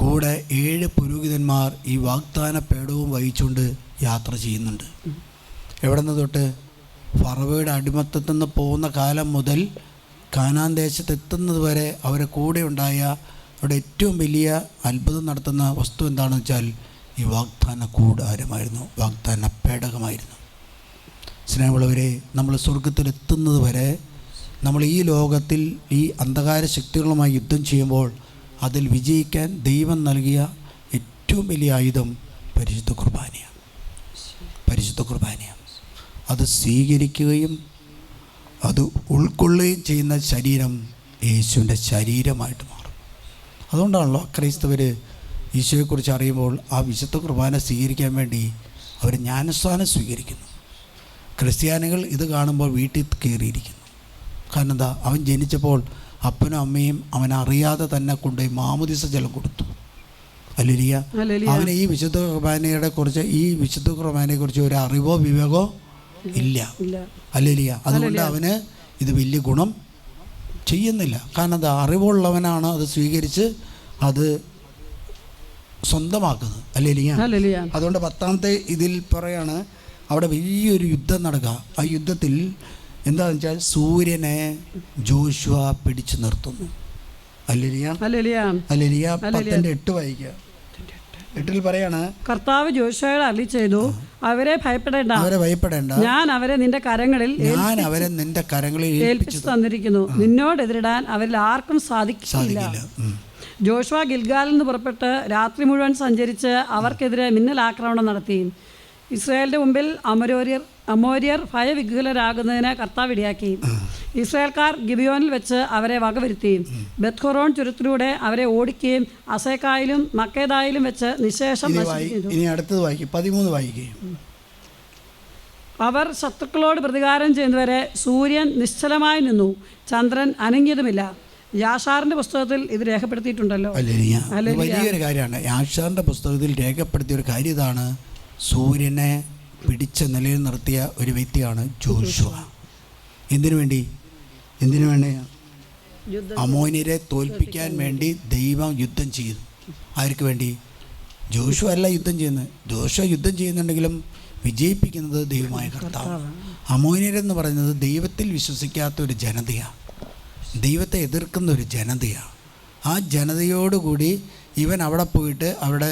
കൂടെ 7 പുരോഹിതന്മാർ ഈ വാഗ്ദാന പേടവും വഹിച്ചുകൊണ്ട് യാത്ര ചെയ്യുന്നുണ്ട്. എവിടെ നിന്ന് തൊട്ട്? ഫറവോയുടെ അടിമത്തത്തിൽ നിന്ന് പോകുന്ന കാലം മുതൽ കാനാൻ ദേശത്തെത്തുന്നത് വരെ അവരെ കൂടെ ഉണ്ടായ അവിടെ ഏറ്റവും വലിയ അത്ഭുതം നടത്തുന്ന വസ്തു എന്താണെന്ന് വെച്ചാൽ ഈ വാഗ്ദാന കൂടാരമായിരുന്നു, വാഗ്ദാന പേടകമായിരുന്നു. സ്നേഹമുള്ളവരെ, നമ്മൾ സ്വർഗത്തിലെത്തുന്നത് വരെ നമ്മൾ ഈ ലോകത്തിൽ ഈ അന്ധകാര ശക്തികളുമായി യുദ്ധം ചെയ്യുമ്പോൾ അതിൽ വിജയിക്കാൻ ദൈവം നൽകിയ ഏറ്റവും വലിയ ആയുധം പരിശുദ്ധ കുർബാനയാണ്. പരിശുദ്ധ കുർബാനയാണ്. അത് സ്വീകരിക്കുകയും അത് ഉൾക്കൊള്ളുകയും ചെയ്യുന്ന ശരീരം യേശുവിൻ്റെ ശരീരമായിട്ട് മാറും. അതുകൊണ്ടാണല്ലോ ക്രൈസ്തവർ ഈശോയെക്കുറിച്ച് അറിയുമ്പോൾ ആ വിശുദ്ധ കുർബാന സ്വീകരിക്കാൻ വേണ്ടി അവർ ജ്ഞാനസ്നാനം സ്വീകരിക്കുന്നു. ക്രിസ്ത്യാനികൾ ഇത് കാണുമ്പോൾ വീട്ടിൽ കയറിയിരിക്കുന്നു. കാരണം എന്താ? അവൻ ജനിച്ചപ്പോൾ അപ്പനും അമ്മയും അവനറിയാതെ തന്നെ കൊണ്ടുപോയി മാമുദിസ ജലം കൊടുത്തു. ഹല്ലേലൂയ. അവന് ഈ വിശുദ്ധ കുർബാനയെക്കുറിച്ച് ഒരു അറിവോ വിവേകോ ഇല്ല. ഹല്ലേലൂയ. അതുകൊണ്ട് അവന് ഇത് വലിയ ഗുണം ചെയ്യുന്നില്ല. കാരണം എന്താ? അറിവുള്ളവനാണ് അത് സ്വീകരിച്ച് അത് സ്വന്തമാക്കുന്നത്. ഹല്ലേലൂയ. അതുകൊണ്ട് 10-ാമത്തെ ഇതിൽ പറയാണ് അവിടെ വലിയൊരു യുദ്ധം നടക്കുക. ആ യുദ്ധത്തിൽ എന്താണെന്ന് വെച്ചാൽ സൂര്യനെ ജോഷുവ പിടിച്ചു നിർത്തുന്നു. ഹല്ലേലൂയ. 10:8 വായിക്കുക. 8 പറയാണ്, കർത്താവ് ജോഷുവയോട് അരുളിച്ചെയ്തു, അവരെ ഭയപ്പെടേണ്ട, ഞാൻ അവരെ നിന്റെ കരങ്ങളിൽ ഏൽപ്പിച്ചു തന്നിരിക്കുന്നു. നിന്നോട് എതിരിടാൻ അവരിൽ ആർക്കും സാധിക്കില്ല. ജോഷുവ ഗിൽഗാലിൽ നിന്ന് പുറപ്പെട്ട് രാത്രി മുഴുവൻ സഞ്ചരിച്ച് അവർക്കെതിരെ മിന്നലാക്രമണം നടത്തി. ഇസ്രായേലിന്റെ മുമ്പിൽ അമോര്യർ ഭയവിഹുലരാകുന്നതിന് കർത്താവ് ഇടയാക്കി. ഇസ്രായേൽക്കാർ ഗിബിയോനിൽ വെച്ച് അവരെ വകവരുത്തി. ബെത്ത്ഹോറോൺ ചുരത്തിലൂടെ അവരെ ഓടിക്കുകയും അസേക്കായിലും മക്കേദായിലും വെച്ച് നിശേഷം നശിപ്പിച്ചു. 13 വായിക്കുകയും അവർ ശത്രുക്കളോട് പ്രതികാരം ചെയ്യുന്നവരെ സൂര്യൻ നിശ്ചലമായി നിന്നു, ചന്ദ്രൻ അനങ്ങിയതുമില്ല. യാഷാറിന്റെ പുസ്തകത്തിൽ ഇത് രേഖപ്പെടുത്തിയിട്ടുണ്ടല്ലോ. വലിയൊരു കാര്യമാണ്. യാഷാറിന്റെ പുസ്തകത്തിൽ രേഖപ്പെടുത്തിയ ഒരു കാര്യം ഇതാണ്. സൂര്യനെ പിടിച്ച നിലയിൽ നിർത്തിയ ഒരു വ്യക്തിയാണ് ജോഷുവ. എന്തിനു വേണ്ടി? അമോന്യരെ തോൽപ്പിക്കാൻ വേണ്ടി ദൈവം യുദ്ധം ചെയ്തു. ആർക്ക് വേണ്ടി? ജോഷുവ അല്ല യുദ്ധം ചെയ്യുന്നത്. ജോഷുവ യുദ്ധം ചെയ്യുന്നുണ്ടെങ്കിലും വിജയിപ്പിക്കുന്നത് ദൈവമായ കർത്താവ്. അമോന്യരെന്ന് പറയുന്നത് ദൈവത്തിൽ വിശ്വസിക്കാത്ത ഒരു ജനതയാണ്, ദൈവത്തെ എതിർക്കുന്ന ഒരു ജനതയാണ്. ആ ജനതയോടുകൂടി ഇവൻ അവിടെ പോയിട്ട് അവിടെ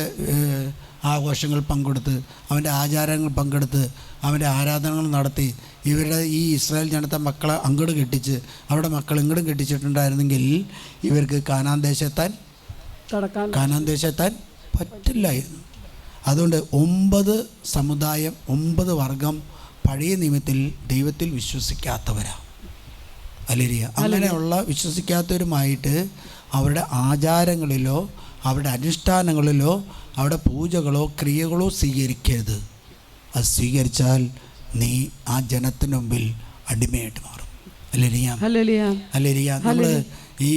ആഘോഷങ്ങൾ പങ്കെടുത്ത് അവൻ്റെ ആചാരങ്ങൾ പങ്കെടുത്ത് അവൻ്റെ ആരാധനകൾ നടത്തി ഇവരുടെ ഈ ഇസ്രായേൽ ജനത്തെ മക്കളെ അങ്ങോട്ട് കെട്ടിച്ച് അവിടെ മക്കൾ ഇങ്ങോട്ടും കെട്ടിച്ചിട്ടുണ്ടായിരുന്നെങ്കിൽ ഇവർക്ക് കാനാൻ ദേശത്താൻ പറ്റില്ലായിരുന്നു. അതുകൊണ്ട് 9 സമുദായം 9 വർഗം പഴയ നിയമത്തിൽ ദൈവത്തിൽ വിശ്വസിക്കാത്തവരാണ്. ഹല്ലേലൂയ. അങ്ങനെയുള്ള വിശ്വസിക്കാത്തവരുമായിട്ട് അവരുടെ ആചാരങ്ങളിലോ അവരുടെ അനുഷ്ഠാനങ്ങളിലോ അവിടെ പൂജകളോ ക്രിയകളോ സ്വീകരിക്കരുത്. അത് സ്വീകരിച്ചാൽ നീ ആ ജനത്തിന് മുമ്പിൽ അടിമയായിട്ട് മാറും. ഹല്ലേലൂയ. നമ്മൾ ഈ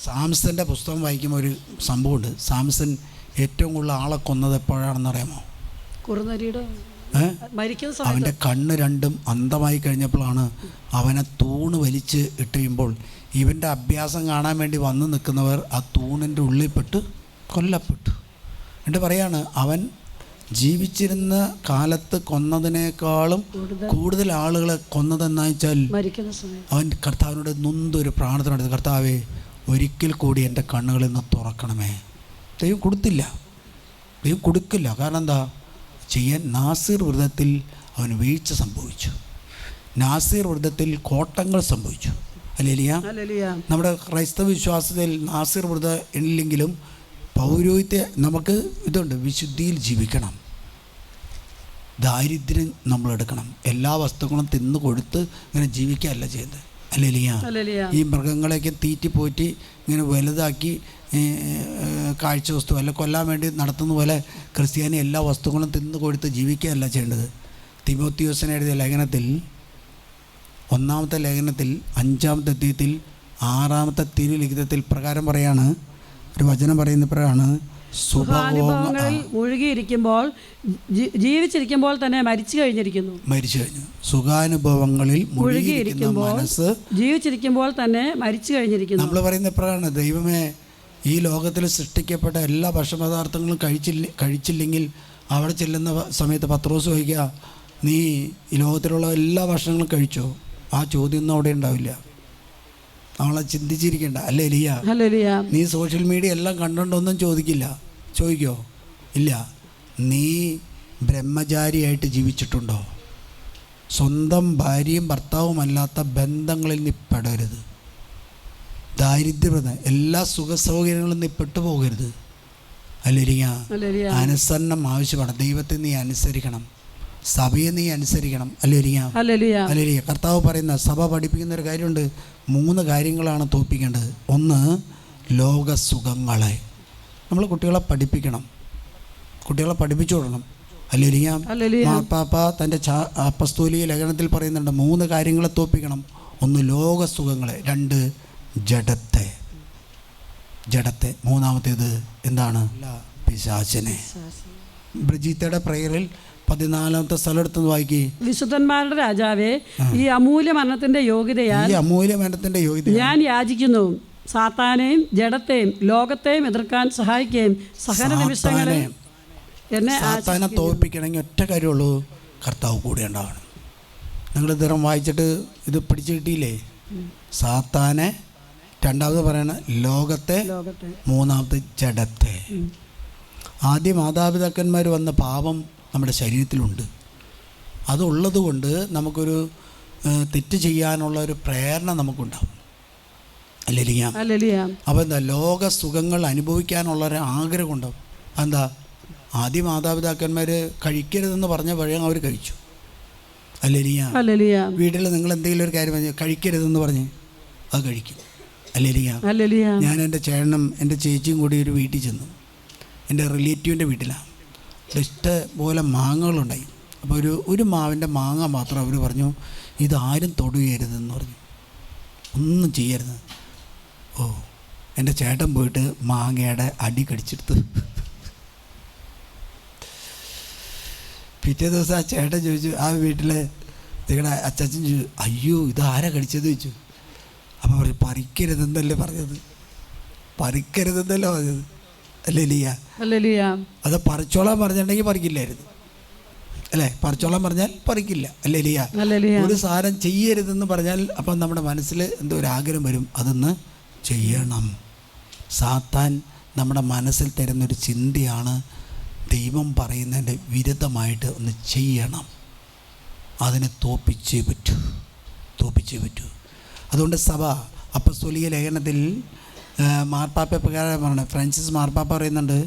സാംസൻ്റെ പുസ്തകം വായിക്കുമ്പോൾ ഒരു സംഭവമുണ്ട്. സാംസൺ ഏറ്റവും കൂടുതൽ ആളെ കൊന്നത് എപ്പോഴാണെന്ന് അറിയാമോ? അവൻ്റെ കണ്ണ് രണ്ടും അന്ധമായി കഴിഞ്ഞപ്പോഴാണ് അവനെ തൂണ് വലിച്ച് ഇട്ടുമ്പോൾ ഇവൻ്റെ അഭ്യാസം കാണാൻ വേണ്ടി വന്ന് നിൽക്കുന്നവർ ആ തൂണിൻ്റെ ഉള്ളിൽപ്പെട്ട് കൊല്ലപ്പെട്ടു. എന്നിട്ട് പറയാണ്, അവൻ ജീവിച്ചിരുന്ന കാലത്ത് കൊന്നതിനേക്കാളും കൂടുതൽ ആളുകളെ കൊന്നതെന്നു വെച്ചാൽ അവൻ കർത്താവിനോട് നൊന്തൊരു പ്രാർത്ഥന നടത്തി, കർത്താവേ ഒരിക്കൽ കൂടി എൻ്റെ കണ്ണുകളിൽ നിന്ന് തുറക്കണമേ. ദൈവം കൊടുത്തില്ല, ദൈവം കൊടുക്കില്ല. കാരണം എന്താ ചെയ്യാൻ? നാസീർ വ്രതത്തിൽ അവന് വീഴ്ച സംഭവിച്ചു. നാസീർ വ്രതത്തിൽ കോട്ടങ്ങൾ സംഭവിച്ചു. ഹല്ലേലൂയ. നമ്മുടെ ക്രൈസ്തവ വിശ്വാസത്തിൽ നാസീർ വ്രതം ഇല്ലെങ്കിലും പൗരോഹിത്യ നമുക്ക് ഇതുണ്ട്. വിശുദ്ധിയിൽ ജീവിക്കണം, ദാരിദ്ര്യം നമ്മളെടുക്കണം, എല്ലാ വസ്തുക്കളും തിന്നു കൊടുത്ത് ഇങ്ങനെ ജീവിക്കുകയല്ല ചെയ്യുന്നത്. ഹല്ലേലൂയ. ഈ മൃഗങ്ങളെയൊക്കെ തീറ്റിപ്പോറ്റി ഇങ്ങനെ വലുതാക്കി കാഴ്ച വസ്തു അല്ല കൊല്ലാൻ വേണ്ടി നടത്തുന്ന പോലെ ക്രിസ്ത്യാനി എല്ലാ വസ്തുക്കളും തിന്നു കൊടുത്ത് ജീവിക്കുകയല്ല ചെയ്യേണ്ടത്. തിമോത്തിയോസിന് എഴുതിയ ലേഖനത്തിൽ 1-ാമത്തെ ലേഖനത്തിൽ 5-ാമത്തെ അധ്യായത്തിൽ 6-ാമത്തെ തിരുലിഖിതത്തിൽ പ്രകാരം പറയാണ്, ഒരു വചനം പറയുന്നപ്പോഴാണ്, സുഖാനുഭവങ്ങളിൽ മുഴുകിയിരിക്കുമ്പോൾ ജീവിച്ചിരിക്കുമ്പോൾ തന്നെ മരിച്ചു കഴിഞ്ഞു. സുഖാനുഭവങ്ങളിൽ മുഴുകിയിരിക്കുമ്പോൾ മനസ്സ് ജീവിച്ചിരിക്കുമ്പോൾ തന്നെ മരിച്ചു കഴിഞ്ഞിരിക്കുന്നു. നമ്മൾ പറയുന്ന എപ്പോഴാണ്? ദൈവമേ, ഈ ലോകത്തിൽ സൃഷ്ടിക്കപ്പെട്ട എല്ലാ ഭക്ഷണപദാർത്ഥങ്ങളും കഴിച്ചില്ലെങ്കിൽ അവിടെ ചെല്ലുന്ന സമയത്ത് പത്രോസ് ചോദിക്കുക, നീ ഈ ലോകത്തിലുള്ള എല്ലാ ഭക്ഷണങ്ങളും കഴിച്ചോ? ആ ചോദ്യമൊന്നും അവിടെ ഉണ്ടാവില്ല. നമ്മളെ ചിന്തിച്ചിരിക്കണ്ട. ഹല്ലേലൂയ. നീ സോഷ്യൽ മീഡിയ എല്ലാം കണ്ടുകൊണ്ടൊന്നും ചോദിക്കോ? ഇല്ല. നീ ബ്രഹ്മചാരിയായിട്ട് ജീവിച്ചിട്ടുണ്ടോ? സ്വന്തം ഭാര്യയും ഭർത്താവുമല്ലാത്ത ബന്ധങ്ങളിൽ നീ പെടരുത്. ദാരിദ്ര്യം, എല്ലാ സുഖ സൗകര്യങ്ങളും നീ പെട്ടുപോകരുത്. ഹല്ലേലൂയ. അനുസരണം ആവശ്യമാണ്. ദൈവത്തെ നീ അനുസരിക്കണം, സഭയെ നീ അനുസരിക്കണം. ഹല്ലേലൂയ. കർത്താവ് പറയുന്ന സഭ പഠിപ്പിക്കുന്ന ഒരു കാര്യമുണ്ട്. 3 കാര്യങ്ങളാണ് തോൽപ്പിക്കേണ്ടത്. 1, ലോകസുഖങ്ങളെ. നമ്മൾ കുട്ടികളെ പഠിപ്പിക്കണം, കുട്ടികളെ പഠിപ്പിച്ചു കൊടുക്കണം. ഹല്ലേലൂയ. മാർപ്പാപ്പ തൻ്റെ അപ്പസ്തോലിക ലേഖനത്തിൽ പറയുന്നുണ്ട് 3 കാര്യങ്ങളെ തോൽപ്പിക്കണം. 1, ലോകസുഖങ്ങളെ. 2, ജഡത്തെ. 3-ാമത്തേത് എന്താണ്? പിശാചിനെ. ബ്രിജീത്തയുടെ പ്രയറിൽ 14-ാമത്തെ സ്ഥലം എടുത്ത് വായിക്കേ. വിശുദ്ധന്മാരുടെ രാജാവേ, ഈ അമൂല്യ മരണത്തിന്റെ യോഗ്യതയാൽ ഞാൻ യാചിക്കുന്നു. സാത്താനെയും ജഡത്തെയും ലോകത്തെയും എതിർക്കാൻ സഹായിക്കുകയും സഹന നിമിഷങ്ങളെ എന്നെ സാത്താനെ തോൽപ്പിക്കണമെങ്കിൽ ഒറ്റ കാര്യമുള്ളൂ, കർത്താവ് കൂടെ ഉണ്ടാവണം. നിങ്ങൾ ഇത്തരം വായിച്ചിട്ട് ഇത് പിടിച്ചു കിട്ടിയില്ലേ? സാത്താനെ, 2ാമത് പറയണ ലോകത്തെ, 3-ാമത്തെ ജഡത്തെ. ആദ്യം മാതാപിതാക്കന്മാർ വന്ന പാപം നമ്മുടെ ശരീരത്തിലുണ്ട്. അതുള്ളത് കൊണ്ട് നമുക്കൊരു തെറ്റ് ചെയ്യാനുള്ള ഒരു പ്രേരണ നമുക്കുണ്ടാവും. ഹല്ലേലൂയ. അപ്പോൾ എന്താ? ലോക സുഖങ്ങൾ അനുഭവിക്കാനുള്ളൊരു ആഗ്രഹം ഉണ്ടാവും. എന്താ? ആദ്യം മാതാപിതാക്കന്മാർ കഴിക്കരുതെന്ന് പറഞ്ഞ വഴി അവർ കഴിച്ചു. ഹല്ലേലൂയ. വീട്ടിൽ നിങ്ങൾ എന്തെങ്കിലും ഒരു കാര്യം പറഞ്ഞ് കഴിക്കരുതെന്ന് പറഞ്ഞ് അത് കഴിക്കും. ഹല്ലേലൂയ. ഞാൻ എൻ്റെ ചേട്ടനും എൻ്റെ ചേച്ചിയും കൂടി ഒരു വീട്ടിൽ ചെന്നു. എൻ്റെ റിലേറ്റീവിൻ്റെ വീട്ടിലാണ്. ഇഷ്ടംപോലെ മാങ്ങകളുണ്ടായി. അപ്പോൾ ഒരു മാവിൻ്റെ മാങ്ങ മാത്രം അവർ പറഞ്ഞു, ഇതാരും തൊടുകയരുതെന്ന് പറഞ്ഞു, ഒന്നും ചെയ്യരുത്. എൻ്റെ ചേട്ടൻ പോയിട്ട് മാങ്ങയുടെ അടി കടിച്ചെടുത്ത്. പിറ്റേ ദിവസം ആ ചേട്ടൻ ചോദിച്ചു, ആ വീട്ടിലെ നിങ്ങളുടെ അച്ചാച്ചൻ ചോദിച്ചു, അയ്യോ ഇതാരാ കടിച്ചത് ചോദിച്ചു. അപ്പോൾ അവർ പറിക്കരുതെന്നല്ലേ പറഞ്ഞത്. ഹല്ലേലൂയ. അത് പറിച്ചോളാൻ പറഞ്ഞിട്ടുണ്ടെങ്കിൽ പറിക്കില്ലായിരുന്നു, അല്ലേ? പറിച്ചോളാൻ പറഞ്ഞാൽ പറിക്കില്ല. ഹല്ലേലൂയ. ഒരു സാധനം ചെയ്യരുതെന്ന് പറഞ്ഞാൽ അപ്പം നമ്മുടെ മനസ്സിൽ എന്തോ ഒരു ആഗ്രഹം വരും, അതൊന്ന് ചെയ്യണം. സാത്താൻ നമ്മുടെ മനസ്സിൽ തരുന്നൊരു ചിന്തയാണ്, ദൈവം പറയുന്നതിൻ്റെ വിരുദ്ധമായിട്ട് ഒന്ന് ചെയ്യണം. അതിനെ തോൽപ്പിച്ചേ പറ്റൂ. അതുകൊണ്ട് സഭ അപ്പസ്തോലിക ലേഖനത്തിൽ മാർപ്പാപ്പ പ്രകാരം പറഞ്ഞു, ഫ്രാൻസിസ് മാർപ്പാപ്പ പറയുന്നുണ്ട്,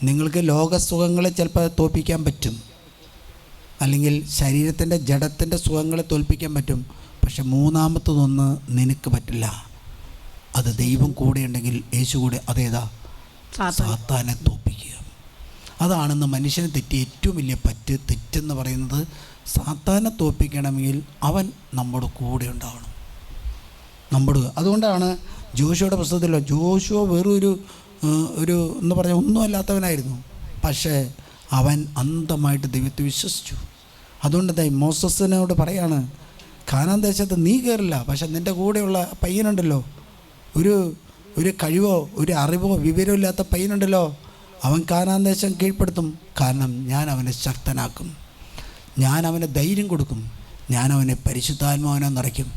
നിങ്ങൾക്ക് ലോകസുഖങ്ങളെ ചിലപ്പോൾ തോൽപ്പിക്കാൻ പറ്റും, അല്ലെങ്കിൽ ശരീരത്തിൻ്റെ ജഡത്തിൻ്റെ സുഖങ്ങളെ തോൽപ്പിക്കാൻ പറ്റും. പക്ഷെ 3-ാമത്തതൊന്ന് നിനക്ക് പറ്റില്ല. അത് ദൈവം കൂടെ ഉണ്ടെങ്കിൽ യേശു കൂടെ. അതേതാ? സാത്താനെ തോൽപ്പിക്കുക. അതാണെന്ന് മനുഷ്യന് തെറ്റിയ ഏറ്റവും വലിയ തെറ്റെന്ന് പറയുന്നത്. സാത്താനെ തോൽപ്പിക്കണമെങ്കിൽ അവൻ നമ്മുടെ കൂടെ ഉണ്ടാവണം. അതുകൊണ്ടാണ് ജോഷുവയുടെ പുസ്തകത്തിൽ ജോഷുവ വെറൊരു എന്ന് പറഞ്ഞാൽ ഒന്നും അല്ലാത്തവനായിരുന്നു. പക്ഷേ അവൻ അന്ധമായിട്ട് ദൈവത്തെ വിശ്വസിച്ചു. അതുകൊണ്ട് മോസസിനോട് പറയാണ്, കാനാൻ ദേശത്ത് നീ കയറില്ല, പക്ഷെ നിൻ്റെ കൂടെയുള്ള പയ്യനുണ്ടല്ലോ, ഒരു കഴിവോ ഒരു അറിവോ വിവരമോ ഇല്ലാത്ത പയ്യനുണ്ടല്ലോ, അവൻ കാനാൻ ദേശം കീഴ്പ്പെടുത്തും. കാരണം ഞാൻ അവനെ ശക്തനാക്കും, ഞാൻ അവന് ധൈര്യം കൊടുക്കും, ഞാൻ അവനെ പരിശുദ്ധാത്മാവിനെ നിറയ്ക്കും.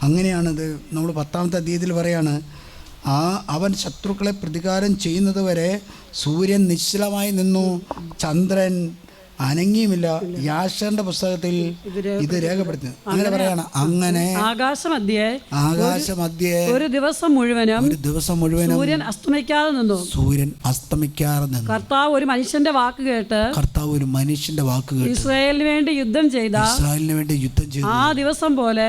അങ്ങനെയാണത് നമ്മൾ 10-ാമത്തെ അധ്യായത്തിൽ പറയാണ്, അവൻ ശത്രുക്കളെ പ്രതികാരം ചെയ്യുന്നത് വരെ സൂര്യൻ നിശ്ചലമായി നിന്നു, ചന്ദ്രൻ അനങ്ങിയുമില്ല. യാശന്റെ പുസ്തകത്തിൽ ഇത് രേഖപ്പെടുത്തുന്നു. അങ്ങനെ പറയാണ്, അങ്ങനെ ആകാശമധ്യേ ഒരു ദിവസം മുഴുവനും സൂര്യൻ അസ്തമിക്കാതെ നിന്നു. കർത്താവ് ഒരു മനുഷ്യന്റെ വാക്ക് കേട്ട് ഇസ്രായേലിന് വേണ്ടി യുദ്ധം ചെയ്ത ആ ദിവസം പോലെ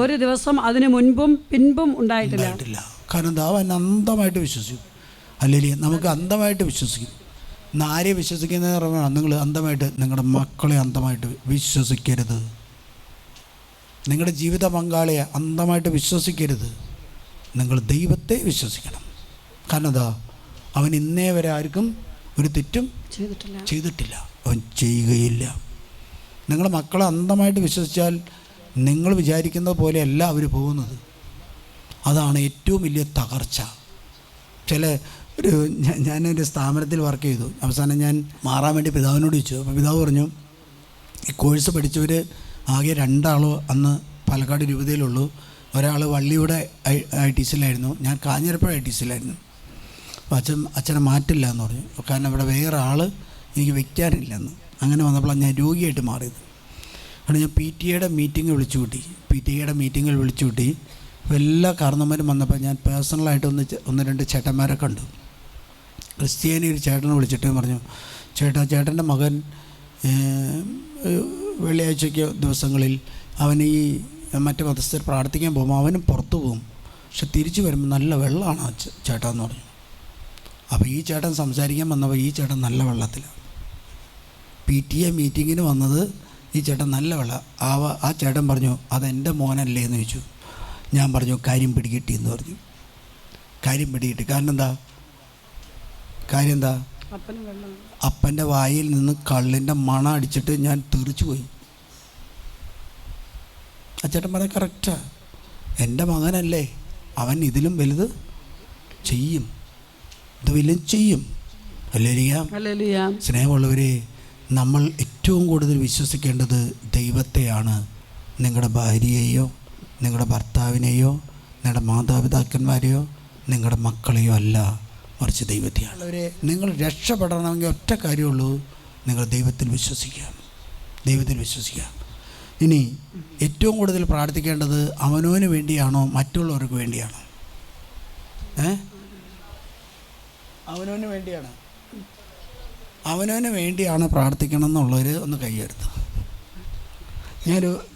ഒരു ദിവസം അതിനു മുൻപും പിൻപും ഉണ്ടായിട്ടില്ല. കാരണം അവൻ അന്ധമായിട്ട് വിശ്വസിക്കും. അല്ലെങ്കിൽ നമുക്ക് അന്ധമായിട്ട് വിശ്വസിക്കും. ഇന്ന് ആരെ വിശ്വസിക്കുന്നതെന്ന് പറഞ്ഞാൽ നിങ്ങൾ അന്ധമായിട്ട് നിങ്ങളുടെ മക്കളെ അന്ധമായിട്ട് വിശ്വസിക്കരുത്. നിങ്ങളുടെ ജീവിത പങ്കാളിയെ അന്ധമായിട്ട് വിശ്വസിക്കരുത്. നിങ്ങൾ ദൈവത്തെ വിശ്വസിക്കണം. കാരണം അവൻ ഇന്നേ വരെ ആർക്കും ഒരു തെറ്റും ചെയ്തിട്ടില്ല, അവൻ ചെയ്യുകയില്ല. നിങ്ങളുടെ മക്കളെ അന്ധമായിട്ട് വിശ്വസിച്ചാൽ നിങ്ങൾ വിചാരിക്കുന്നത് പോലെയല്ല അവർ പോകുന്നത്. അതാണ് ഏറ്റവും വലിയ തകർച്ച. ഞാനൊരു സ്ഥാപനത്തിൽ വർക്ക് ചെയ്തു. അവസാനം ഞാൻ മാറാൻ വേണ്ടി പിതാവിനോട് ചോദിച്ചു. അപ്പോൾ പിതാവ് പറഞ്ഞു, ഈ കോഴ്സ് പഠിച്ചവർ ആകെ 2 ആളോ അന്ന് പാലക്കാട് രൂപതയിലുള്ളൂ. ഒരാൾ വള്ളിയുടെ ITCയിലായിരുന്നു, ഞാൻ കാഞ്ഞിരപ്പുഴ ITCയിലായിരുന്നു. അപ്പോൾ അച്ഛനെ മാറ്റില്ല എന്ന് പറഞ്ഞു. കാരണം ഇവിടെ വേറെ ആൾ എനിക്ക് വയ്ക്കാനില്ലെന്ന്. അങ്ങനെ വന്നപ്പോൾ ഞാൻ രോഗിയായിട്ട് മാറിയത്. അവിടെ ഞാൻ PTA മീറ്റിംഗ് വിളിച്ചു കൂട്ടി. അപ്പോൾ എല്ലാ കാരണന്മാരും വന്നപ്പോൾ ഞാൻ പേഴ്സണലായിട്ട് 1-2 ചേട്ടന്മാരെ കണ്ടു. ക്രിസ്ത്യാനി ഒരു ചേട്ടനെ വിളിച്ചിട്ട് പറഞ്ഞു, ചേട്ടൻ്റെ മകൻ വെള്ളിയാഴ്ചയ്ക്ക് ദിവസങ്ങളിൽ അവൻ ഈ മറ്റു മതസ്ഥർ പ്രാർത്ഥിക്കാൻ പോകുമ്പോൾ അവനും പുറത്തു പോകും, പക്ഷെ തിരിച്ചു വരുമ്പോൾ നല്ല വെള്ളമാണ് ചേട്ടാന്ന് പറഞ്ഞു. അപ്പോൾ ഈ ചേട്ടൻ സംസാരിക്കാൻ വന്നപ്പോൾ ഈ ചേട്ടൻ നല്ല വെള്ളത്തിലാണ്. PTA മീറ്റിങ്ങിന് വന്നത് ഈ ചേട്ടൻ നല്ല വെള്ളം. ആ ചേട്ടൻ പറഞ്ഞു, അതെൻ്റെ മോനല്ലേ എന്ന് ചോദിച്ചു. ഞാൻ പറഞ്ഞു, കാര്യം പിടികിട്ടി എന്ന് പറഞ്ഞു. കാര്യം പിടികിട്ടി. കാരണം എന്താ അപ്പൻ്റെ വായിൽ നിന്ന് കള്ളിൻ്റെ മണം അടിച്ചിട്ട് ഞാൻ തെറിച്ചു പോയി. ആ ചേട്ടൻ പറയാൻ കറക്റ്റാ. എൻ്റെ മകനല്ലേ, അവൻ ഇതിലും വലുത് ചെയ്യും, ഇത് വലുതും ചെയ്യും. ഹല്ലേലൂയ. സ്നേഹമുള്ളവരെ, നമ്മൾ ഏറ്റവും കൂടുതൽ വിശ്വസിക്കേണ്ടത് ദൈവത്തെയാണ്. നിങ്ങളുടെ ഭാര്യയെയോ നിങ്ങളുടെ ഭർത്താവിനെയോ നിങ്ങളുടെ മാതാപിതാക്കന്മാരെയോ നിങ്ങളുടെ മക്കളെയോ അല്ല, മറിച്ച് ദൈവത്തെയാണ്. നിങ്ങൾ രക്ഷപ്പെടണമെങ്കിൽ ഒറ്റ കാര്യമുള്ളൂ, നിങ്ങൾ ദൈവത്തിൽ വിശ്വസിക്കുക. ഇനി ഏറ്റവും കൂടുതൽ പ്രാർത്ഥിക്കേണ്ടത് അവനവന് വേണ്ടിയാണോ മറ്റുള്ളവർക്ക് വേണ്ടിയാണോ? അവനവന് വേണ്ടിയാണ് പ്രാർത്ഥിക്കണം എന്നുള്ളവർ ഒന്ന് കൈയെടുത്തു.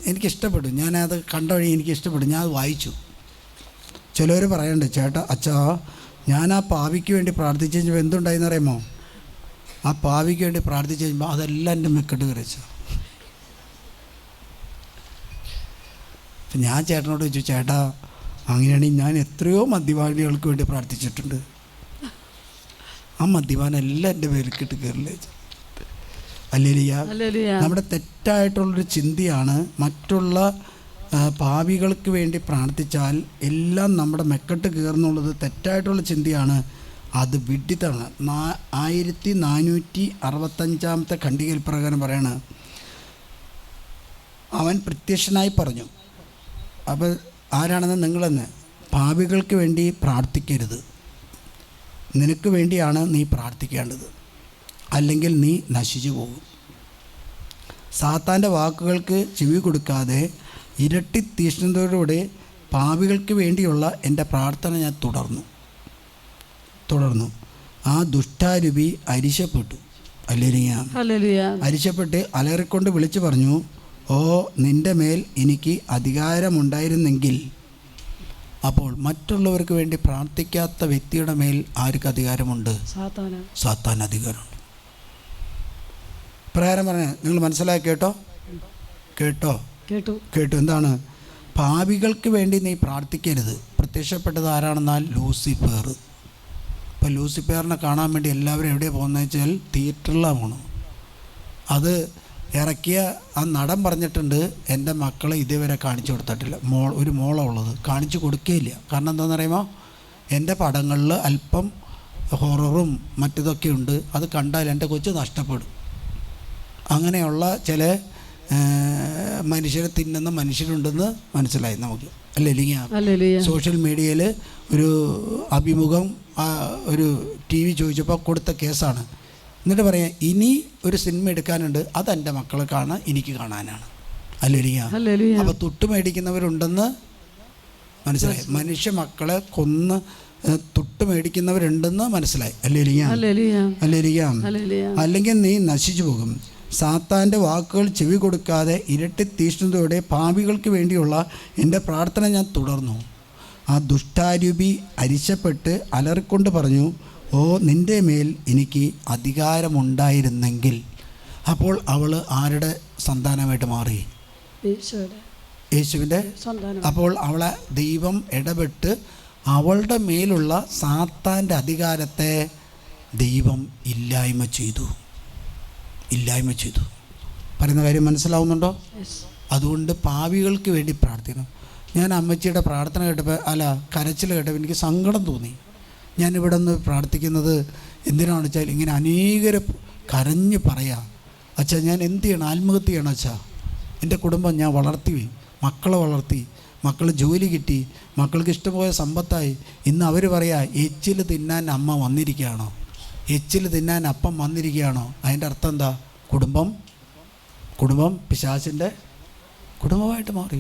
എനിക്കിഷ്ടപ്പെട്ടു, ഞാനത് കണ്ട വഴി എനിക്കിഷ്ടപ്പെട്ടു, ഞാൻ അത് വായിച്ചു. ചിലവർ പറയണ്ട്, അച്ഛാ ഞാൻ ആ പാവിക്ക് വേണ്ടി പ്രാർത്ഥിച്ച് കഴിഞ്ഞപ്പോൾ എന്തുണ്ടായെന്ന് അറിയാമോ? ആ പാവിക്ക് വേണ്ടി പ്രാർത്ഥിച്ച് കഴിഞ്ഞപ്പോൾ അതെല്ലാം എൻ്റെ മെക്കെട്ട് കയറിച്ചു. അപ്പം ഞാൻ ചേട്ടനോട് ചോദിച്ചു, ചേട്ടാ അങ്ങനെയാണെങ്കിൽ ഞാൻ എത്രയോ മദ്യപാനികൾക്ക് വേണ്ടി പ്രാർത്ഥിച്ചിട്ടുണ്ട്, ആ മദ്യപാനം എല്ലാം എൻ്റെ മേൽക്കിട്ട് കയറില്ലേ? ഹല്ലേലൂയ. നമ്മുടെ തെറ്റായിട്ടുള്ളൊരു ചിന്തയാണ്, മറ്റുള്ള പാപികൾക്ക് വേണ്ടി പ്രാർത്ഥിച്ചാൽ എല്ലാം നമ്മുടെ മെക്കെട്ട് കയറുന്നുള്ളത് തെറ്റായിട്ടുള്ള ചിന്തയാണ്. അത് വിഡ്ഢിത്തമാണ്. 1465 ഖണ്ഡികയിൽ പ്രകാരം പറയണ, അവൻ പ്രത്യക്ഷനായി പറഞ്ഞു. അപ്പോൾ ആരാണെന്ന് നിങ്ങളെന്ന്, പാപികൾക്ക് വേണ്ടി പ്രാർത്ഥിക്കരുത്, നിനക്ക് വേണ്ടിയാണ് നീ പ്രാർത്ഥിക്കേണ്ടത്, അല്ലെങ്കിൽ നീ നശിച്ചു പോകും. സാത്താൻ്റെ വാക്കുകൾക്ക് ചെവി കൊടുക്കാതെ ഇരട്ടി തീഷ്ണതയോടെ പാപികൾക്ക് വേണ്ടിയുള്ള എൻ്റെ പ്രാർത്ഥന ഞാൻ തുടർന്നു. ആ ദുഷ്ടാരൂപി അരിശപ്പെട്ടു. അരിശപ്പെട്ട് അലറിക്കൊണ്ട് വിളിച്ചു പറഞ്ഞു, ഓ നിൻ്റെ മേൽ എനിക്ക് അധികാരമുണ്ടായിരുന്നെങ്കിൽ. അപ്പോൾ മറ്റുള്ളവർക്ക് വേണ്ടി പ്രാർത്ഥിക്കാത്ത വ്യക്തിയുടെ മേൽ ആർക്ക് അധികാരമുണ്ട്? സാത്താൻ അധികാരമുണ്ട്. പ്രകാരം പറഞ്ഞ നിങ്ങൾ മനസ്സിലാക്കി കേട്ടോ കേട്ടു. എന്താണ്? പാപികൾക്ക് വേണ്ടി നീ പ്രാർത്ഥിക്കരുത്. പ്രത്യക്ഷപ്പെട്ടത് ആരാണെന്നാൽ ലൂസിഫർ. ഇപ്പം ലൂസിഫറിനെ കാണാൻ വേണ്ടി എല്ലാവരും എവിടെയാണ് പോകുന്നത് വെച്ചാൽ തിയേറ്ററിലാണ് പോകണം. അത് ഇറക്കിയ ആ നടൻ പറഞ്ഞിട്ടുണ്ട്, എൻ്റെ മക്കളെ ഇതുവരെ കാണിച്ചു കൊടുത്തിട്ടില്ല. ഒരു മോളാണ് ഉള്ളത്, കാണിച്ചു കൊടുക്കുകയില്ല. കാരണം എന്താണെന്ന് പറയുമ്പോൾ എൻ്റെ പടങ്ങളിൽ അല്പം ഹൊററും മറ്റതൊക്കെ ഉണ്ട്, അത് കണ്ടാൽ എൻ്റെ കൊച്ചു നഷ്ടപ്പെടും. അങ്ങനെയുള്ള ചില മനുഷ്യരെ തിന്നുന്ന മനുഷ്യരുണ്ടെന്ന് മനസ്സിലായി നമുക്ക്. അല്ലേ? സോഷ്യൽ മീഡിയയിൽ ഒരു അഭിമുഖം ഒരു TV ചോദിച്ചപ്പോൾ കൊടുത്ത കേസാണ്. എന്നിട്ട് പറയാം, ഇനി ഒരു സിനിമ എടുക്കാനുണ്ട്, അതെൻ്റെ മക്കളെ കാണാൻ എനിക്ക് കാണാനാണ്. അല്ലേ? അപ്പോൾ തൊട്ട് മേടിക്കുന്നവരുണ്ടെന്ന് മനസ്സിലായി. മനുഷ്യ മക്കളെ കൊന്ന് തൊട്ട് മേടിക്കുന്നവരുണ്ടെന്ന് മനസ്സിലായി. അല്ലേ? അല്ലെങ്കിൽ നീ നശിച്ചു പോകും. സാത്താൻ്റെ വാക്കുകൾ ചെവി കൊടുക്കാതെ ഇരട്ടി തീഷ്ണതയോടെ പാപികൾക്ക് വേണ്ടിയുള്ള എൻ്റെ പ്രാർത്ഥന ഞാൻ തുടർന്നു. ആ ദുഷ്ടാരൂപി അരിശപ്പെട്ട് അലറിക്കൊണ്ട് പറഞ്ഞു, ഓ നിൻ്റെ മേൽ എനിക്ക് അധികാരമുണ്ടായിരുന്നെങ്കിൽ. അപ്പോൾ അവൾ ആരുടെ സന്താനമായിട്ട് മാറി? യേശുവിൻ്റെ. അപ്പോൾ അവളെ ദൈവം ഇടപെട്ട് അവളുടെ മേലുള്ള സാത്താൻ്റെ അധികാരത്തെ ദൈവം ഇല്ലായ്മ ചെയ്തു. പറയുന്ന കാര്യം മനസ്സിലാവുന്നുണ്ടോ? അതുകൊണ്ട് പാപികൾക്ക് വേണ്ടി പ്രാർത്ഥിക്കണം. ഞാൻ അമ്മച്ചിയുടെ പ്രാർത്ഥന കേട്ടപ്പോൾ കരച്ചിൽ കേട്ടപ്പോൾ എനിക്ക് സങ്കടം തോന്നി. ഞാനിവിടെ നിന്ന് പ്രാർത്ഥിക്കുന്നത് എന്തിനാണെന്ന് വെച്ചാൽ ഇങ്ങനെ അനേകരെ കരഞ്ഞ് പറയാം, അച്ഛാ ഞാൻ എന്ത് ചെയ്യണം, ആത്മഹത്യ ചെയ്യണം അച്ഛാ, എൻ്റെ കുടുംബം ഞാൻ മക്കളെ വളർത്തി, മക്കൾ ജോലി കിട്ടി, മക്കൾക്ക് ഇഷ്ടമായ സമ്പത്തായി. ഇന്ന് അവർ പറയാ എച്ചിൽ തിന്നാൻ അമ്മ വന്നിരിക്കുകയാണോ, എച്ചിൽ തിന്നാൻ അപ്പം വന്നിരിക്കുകയാണോ? അതിൻ്റെ അർത്ഥം എന്താ? കുടുംബം പിശാചിൻ്റെ കുടുംബമായിട്ട് മാറി,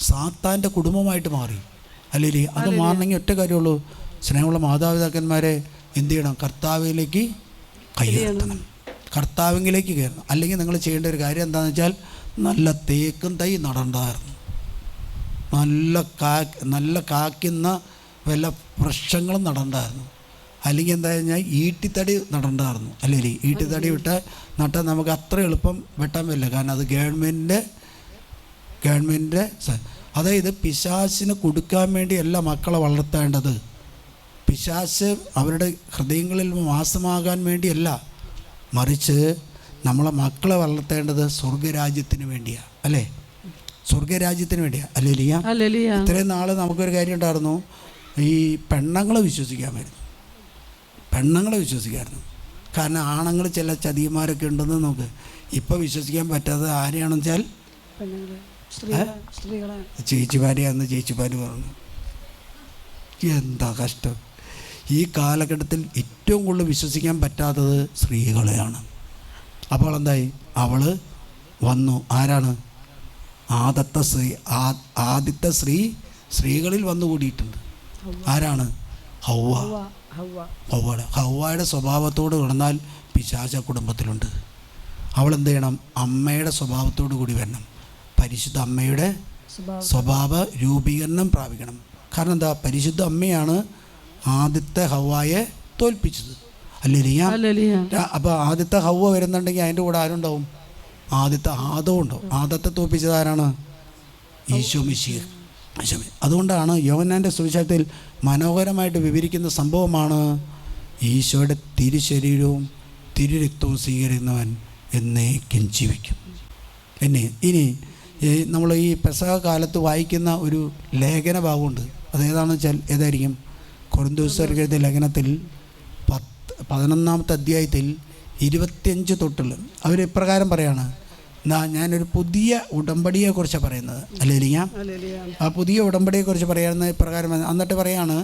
സാത്താൻ്റെ കുടുംബമായിട്ട് മാറി. അല്ലേ? അത് മാറണമെങ്കിൽ ഒറ്റ കാര്യമുള്ളൂ, സ്നേഹമുള്ള മാതാപിതാക്കന്മാരെ എന്ത് ചെയ്യണം? കർത്താവിലേക്ക് കൈയെത്തണം, കർത്താവിലേക്ക് കയറണം. അല്ലെങ്കിൽ നിങ്ങൾ ചെയ്യേണ്ട ഒരു കാര്യം എന്താണെന്ന് വെച്ചാൽ നല്ല തേക്കും തൈ നടണ്ടായിരുന്നു, നല്ല കാക്കുന്ന വല്ല വൃക്ഷങ്ങളും നടണ്ടായിരുന്നു. അല്ലെങ്കിൽ എന്താ കഴിഞ്ഞാൽ ഈട്ടിത്തടി നടണ്ടായിരുന്നു. അല്ലെങ്കിൽ ഈട്ടിത്തടി നട്ടാൽ നമുക്ക് അത്ര എളുപ്പം വെട്ടാൻ പറ്റില്ല. കാരണം അത് ഗവൺമെൻറ് അതായത് പിശാചിന് കൊടുക്കാൻ വേണ്ടിയല്ല മക്കളെ വളർത്തേണ്ടത്. പിശാച് അവരുടെ ഹൃദയങ്ങളിൽ വാസമാകാൻ വേണ്ടിയല്ല, മറിച്ച് നമ്മളെ മക്കളെ വളർത്തേണ്ടത് സ്വർഗരാജ്യത്തിന് വേണ്ടിയാണ്. അല്ലേ? സ്വർഗരാജ്യത്തിന് വേണ്ടിയാണ്. അല്ലേ? ഇത്രയും നാൾ നമുക്കൊരു കാര്യം ഉണ്ടായിരുന്നു, ഈ പെണ്ണുങ്ങളെ വിശ്വസിക്കാമായിരുന്നു. കാരണം ആണുങ്ങൾ ചില ചതിയന്മാരൊക്കെ ഉണ്ടെന്ന് നമുക്ക് ഇപ്പം വിശ്വസിക്കാൻ പറ്റാതെ ആരെയാണെന്ന് വെച്ചാൽ ചേച്ചിമാരെയാണെന്ന് ചേച്ചിമാർ പറഞ്ഞു. എന്താ കഷ്ടം! ഈ കാലഘട്ടത്തിൽ ഏറ്റവും കൂടുതൽ വിശ്വസിക്കാൻ പറ്റാത്തത് സ്ത്രീകളെയാണ്. അപ്പോൾ എന്തായി? അവൾ വന്നു. ആരാണ്? ആദ്യത്തെ സ്ത്രീകളിൽ വന്നു കൂടിയിട്ടുണ്ട്. ആരാണ്? ഹവ്വയുടെ സ്വഭാവത്തോട് കിടന്നാൽ പിശാച കുടുംബത്തിലുണ്ട്. അവൾ എന്ത് ചെയ്യണം? അമ്മയുടെ സ്വഭാവത്തോടു കൂടി വരണം. പരിശുദ്ധ അമ്മയുടെ സ്വഭാവ രൂപീകരണം പ്രാപിക്കണം. കാരണം എന്താ? പരിശുദ്ധ അമ്മയാണ് ആദ്യത്തെ ഹവ്വയെ തോൽപ്പിച്ചത്. അല്ലേ? അപ്പോൾ ആദ്യത്തെ ഹവ്വ വരുന്നുണ്ടെങ്കിൽ അതിൻ്റെ കൂടെ ആരുണ്ടാവും? ആദ്യത്തെ ആദവും ഉണ്ടാവും. ആദത്തെ തോൽപ്പിച്ചത് ആരാണ്? ഈശോ മിശിഹ. അതുകൊണ്ടാണ് യോഹന്നാൻ്റെ സുവിശേഷത്തിൽ മനോഹരമായിട്ട് വിവരിക്കുന്ന സംഭവമാണ്, ഈശോയുടെ തിരുശരീരവും തിരുരക്തവും സ്വീകരിക്കുന്നവൻ എന്നേക്കും ജീവിക്കും. ഇനി നമ്മൾ ഈ പെസഹ കാലത്ത് വായിക്കുന്ന ഒരു ലേഖന ഭാഗമുണ്ട്. അതേതാണെന്ന് വെച്ചാൽ ഏതായിരിക്കും? കൊരിന്ത്യർ എഴുതിയ ലേഖനത്തിൽ 11-ാമത്തെ അധ്യായത്തിൽ 25 തൊട്ടുള്ള അവർ ഇപ്രകാരം പറയാണ്, ഞാനൊരു പുതിയ ഉടമ്പടിയെക്കുറിച്ചാണ് പറയുന്നത്. അല്ലേ? ആ പുതിയ ഉടമ്പടിയെക്കുറിച്ച് പറയുന്നത് ഇപ്രകാരം. എന്നിട്ട് പറയാണ്,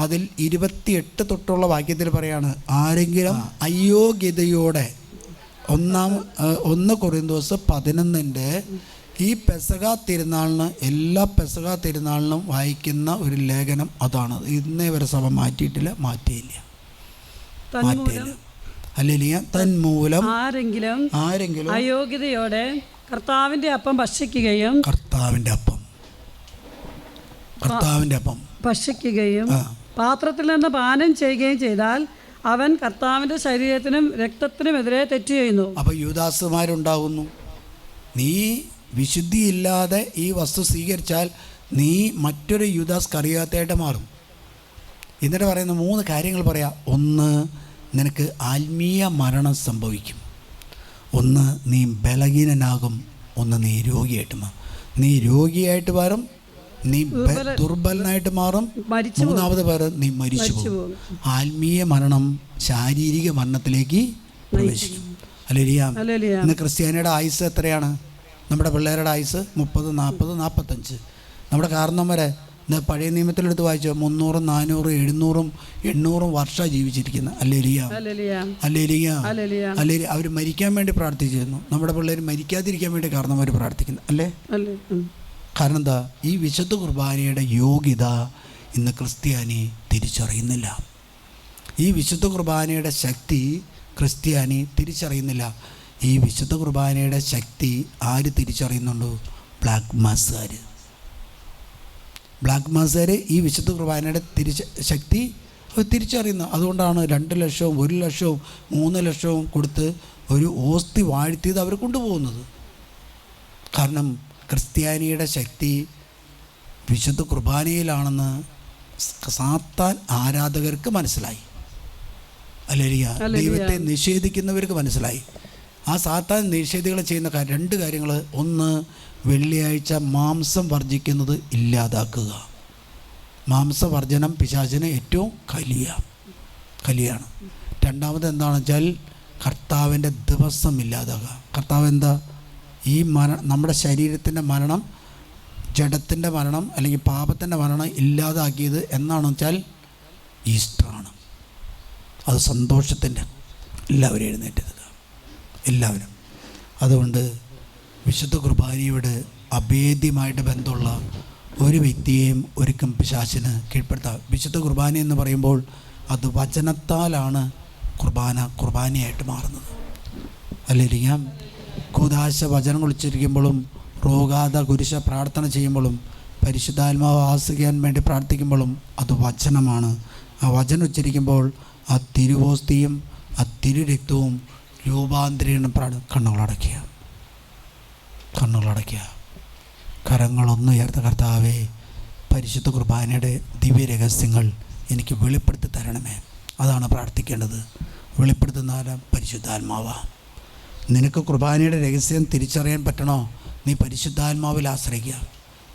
അതിൽ 28 തൊട്ടുള്ള വാക്യത്തിൽ പറയാണ്, ആരെങ്കിലും അയോഗ്യതയോടെ 1 കൊരിന്തോസ് 11 ഈ പെസഹ തിരുനാളിന് എല്ലാ പെസഹ തിരുനാളിനും വായിക്കുന്ന ഒരു ലേഖനം അതാണ്. ഇന്നേ വരെ സഭ മാറ്റിയിട്ടില്ല. അല്ലേലിയ തന്മൂലം ആരെങ്കിലും അയോഗ്യതയോടെ കർത്താവിന്റെ അപ്പം ഭക്ഷിക്കുകയും ഭക്ഷിക്കുകയും പാത്രത്തിൽ നിന്ന് പാനം ചെയ്യുകയും ചെയ്താൽ അവൻ കർത്താവിൻ്റെ ശരീരത്തിനും രക്തത്തിനുമെതിരെ തെറ്റ് ചെയ്യുന്നു. അപ്പോൾ യൂദാസുമാരുണ്ടാകുന്നു. നീ വിശുദ്ധിയില്ലാതെ ഈ വസ്തു സ്വീകരിച്ചാൽ നീ മറ്റൊരു യൂദാസ് കറിയാത്തതായിട്ട് മാറും. എന്നിട്ട് പറയുന്ന 3 കാര്യങ്ങൾ പറയാം. ഒന്ന്, നിനക്ക് ആത്മീയ മരണം സംഭവിക്കും. ഒന്ന്, നീ ബലഹീനനാകും. ഒന്ന്, നീ രോഗിയായിട്ട് മാറും. നീ രോഗിയായിട്ട് മാറും, നീ ദുർബലനായിട്ട് മാറും. മൂന്നാമത് പേര് നീ മരിച്ചു പോകും. ആത്മീയ മരണം ശാരീരിക മരണത്തിലേക്ക് പ്രവേശിക്കും. ഹല്ലേലൂയ. ഇന്ന് ക്രിസ്ത്യാനിയുടെ ആയുസ് എത്രയാണ്? നമ്മുടെ പിള്ളേരുടെ ആയുസ് 30, 40, 45. നമ്മുടെ കാരണവരെ പഴയ നിയമത്തിലെടുത്ത് വായിച്ചോ 300, 400, 700, 800 വർഷം ജീവിച്ചിരിക്കുന്ന. ഹല്ലേലൂയ. ഹല്ലേലൂയ. ഹല്ലേലൂയ. അവർ മരിക്കാൻ വേണ്ടി പ്രാർത്ഥിച്ചിരുന്നു. നമ്മുടെ പിള്ളേർ മരിക്കാതിരിക്കാൻ വേണ്ടി കാരണവർ പ്രാർത്ഥിക്കുന്നു. അല്ലേ? കാരണം എന്താ? ഈ വിശുദ്ധ കുർബാനയുടെ യോഗ്യത ഇന്ന് ക്രിസ്ത്യാനി തിരിച്ചറിയുന്നില്ല. ഈ വിശുദ്ധ കുർബാനയുടെ ശക്തി ക്രിസ്ത്യാനി തിരിച്ചറിയുന്നില്ല. ഈ വിശുദ്ധ കുർബാനയുടെ ശക്തി ആര് തിരിച്ചറിയുന്നുണ്ടോ? ബ്ലാക്ക് മാസുകാർ ഈ വിശുദ്ധ കുർബാനയുടെ ശക്തി അവർ തിരിച്ചറിയുന്നു. അതുകൊണ്ടാണ് 2 ലക്ഷവും 1 ലക്ഷവും 3 ലക്ഷവും കൊടുത്ത് ഒരു ഓസ്തി വാഴ്ത്തിയത് അവർ കൊണ്ടുപോകുന്നത്. കാരണം ക്രിസ്ത്യാനിയുടെ ശക്തി വിശുദ്ധ കുർബാനയിലാണെന്ന് സാത്താൻ ആരാധകർക്ക് മനസ്സിലായി. ഹല്ലേലൂയ. ദൈവത്തെ നിഷേധിക്കുന്നവർക്ക് മനസ്സിലായി. ആ സാത്താൻ നിഷേധികൾ ചെയ്യുന്ന 2 കാര്യങ്ങൾ. ഒന്ന്, വെള്ളിയാഴ്ച മാംസം വർജിക്കുന്നത് ഇല്ലാതാക്കുക. മാംസവർജനം പിശാചിന് ഏറ്റവും കലിയാണ്. രണ്ടാമത് എന്താണെന്ന് വെച്ചാൽ കർത്താവിൻ്റെ ദിവസം ഇല്ലാതാക്കുക. കർത്താവ് എന്താ? ഈ നമ്മുടെ ശരീരത്തിൻ്റെ മരണം, ജഡത്തിൻ്റെ മരണം അല്ലെങ്കിൽ പാപത്തിൻ്റെ മരണം ഇല്ലാതാക്കിയത് എന്നാണെന്ന് വെച്ചാൽ ഈസ്റ്ററാണ്. അത് സന്തോഷത്തിൻ്റെ. എല്ലാവരും എഴുന്നേറ്റത്, എല്ലാവരും. അതുകൊണ്ട് വിശുദ്ധ കുർബാനയോട് അഭേദ്യമായിട്ട് ബന്ധമുള്ള ഒരു വ്യക്തിയെയും ഒരിക്കലും പിശാചിന് കീഴ്പ്പെടുത്താം. വിശുദ്ധ കുർബാന എന്ന് പറയുമ്പോൾ അത് വചനത്താലാണ് കുർബാനയായിട്ട് മാറുന്നത്. അല്ലെങ്കിൽ കൂദാശ വചനം ഉച്ചരിക്കുമ്പോഴും റോഗാത കുരിശ പ്രാർത്ഥന ചെയ്യുമ്പോഴും പരിശുദ്ധാത്മാവ് ആശ്രയിക്കാൻ വേണ്ടി പ്രാർത്ഥിക്കുമ്പോഴും അത് വചനമാണ്. ആ വചനം ഉച്ചരിക്കുമ്പോൾ ആ തിരുവോസ്തിയും ആ തിരുരക്തവും രൂപാന്തരീകരണം കണ്ണുകളടയ്ക്കുക. കരങ്ങളൊന്ന് ഉയർത്ത. കർത്താവേ, പരിശുദ്ധ കുർബാനയുടെ ദിവ്യരഹസ്യങ്ങൾ എനിക്ക് വെളിപ്പെടുത്തി തരണമേ. അതാണ് പ്രാർത്ഥിക്കേണ്ടത്. വെളിപ്പെടുത്തുന്ന പരിശുദ്ധാത്മാവാ. നിനക്ക് കുർബാനയുടെ രഹസ്യം തിരിച്ചറിയാൻ പറ്റണോ? നീ പരിശുദ്ധാത്മാവിൽ ആശ്രയിക്കുക.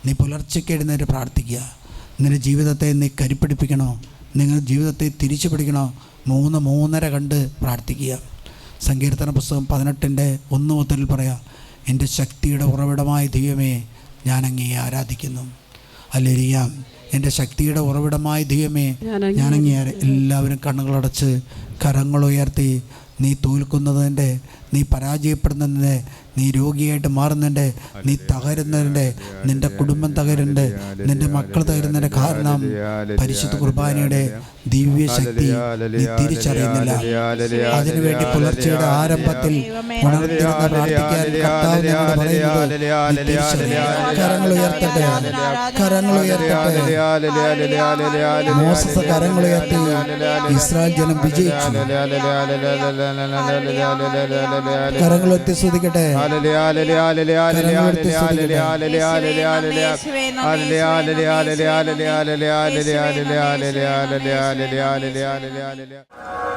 നീ പുലർച്ചയ്ക്ക് എഴുന്നേറ്റ് പ്രാർത്ഥിക്കുക. നിന്റെ ജീവിതത്തെ നീ കരുപ്പിടിപ്പിക്കണോ? നിങ്ങളുടെ ജീവിതത്തെ തിരിച്ചു പിടിക്കണോ? 3-3.5 കണ്ട് പ്രാർത്ഥിക്കുക. സങ്കീർത്തന പുസ്തകം 18:1 മുതൽ പറയാം, എൻ്റെ ശക്തിയുടെ ഉറവിടമായ ദൈവമേ, ഞാൻ അങ്ങയെ ആരാധിക്കുന്നു. ഹല്ലേലൂയ. എൻ്റെ ശക്തിയുടെ ഉറവിടമായ ദൈവമേ, ഞാൻ അങ്ങയെ. എല്ലാവരും കണ്ണുകളടച്ച് കരങ്ങളുയർത്തി. നീ തോൽക്കുന്നതിൻ്റെ, നീ പരാജയപ്പെടുന്നതിൻ്റെ, നീ രോഗിയായിട്ട് മാറുന്നതിൻ്റെ, നീ തകരുന്നതിൻ്റെ, നിൻ്റെ കുടുംബം തകരുന്നുണ്ട്, നിൻ്റെ മക്കൾ തകരുന്നതിൻ്റെ കാരണം പരിശുദ്ധ കുർബാനയുടെ ദിവ്യശക്തി നീ തിരിച്ചറിയുന്നില്ല. അതിനുവേണ്ടി പുലർച്ചയുടെ ആരംഭത്തിൽ ഉണർന്നിരുന്ന് പ്രാർത്ഥിക്കാൻ കർത്താവ് ഞങ്ങളോട് പറയുന്നത് കരങ്ങൾ ഉയർത്തട്ടെ. മോശസ് കരങ്ങൾ ഉയർത്തി. ഇസ്രായേൽ ജനം വിജയിച്ചു. കരങ്ങൾ ഉയർത്തി സ്തുതിക്കട്ടെ. Hallelujah.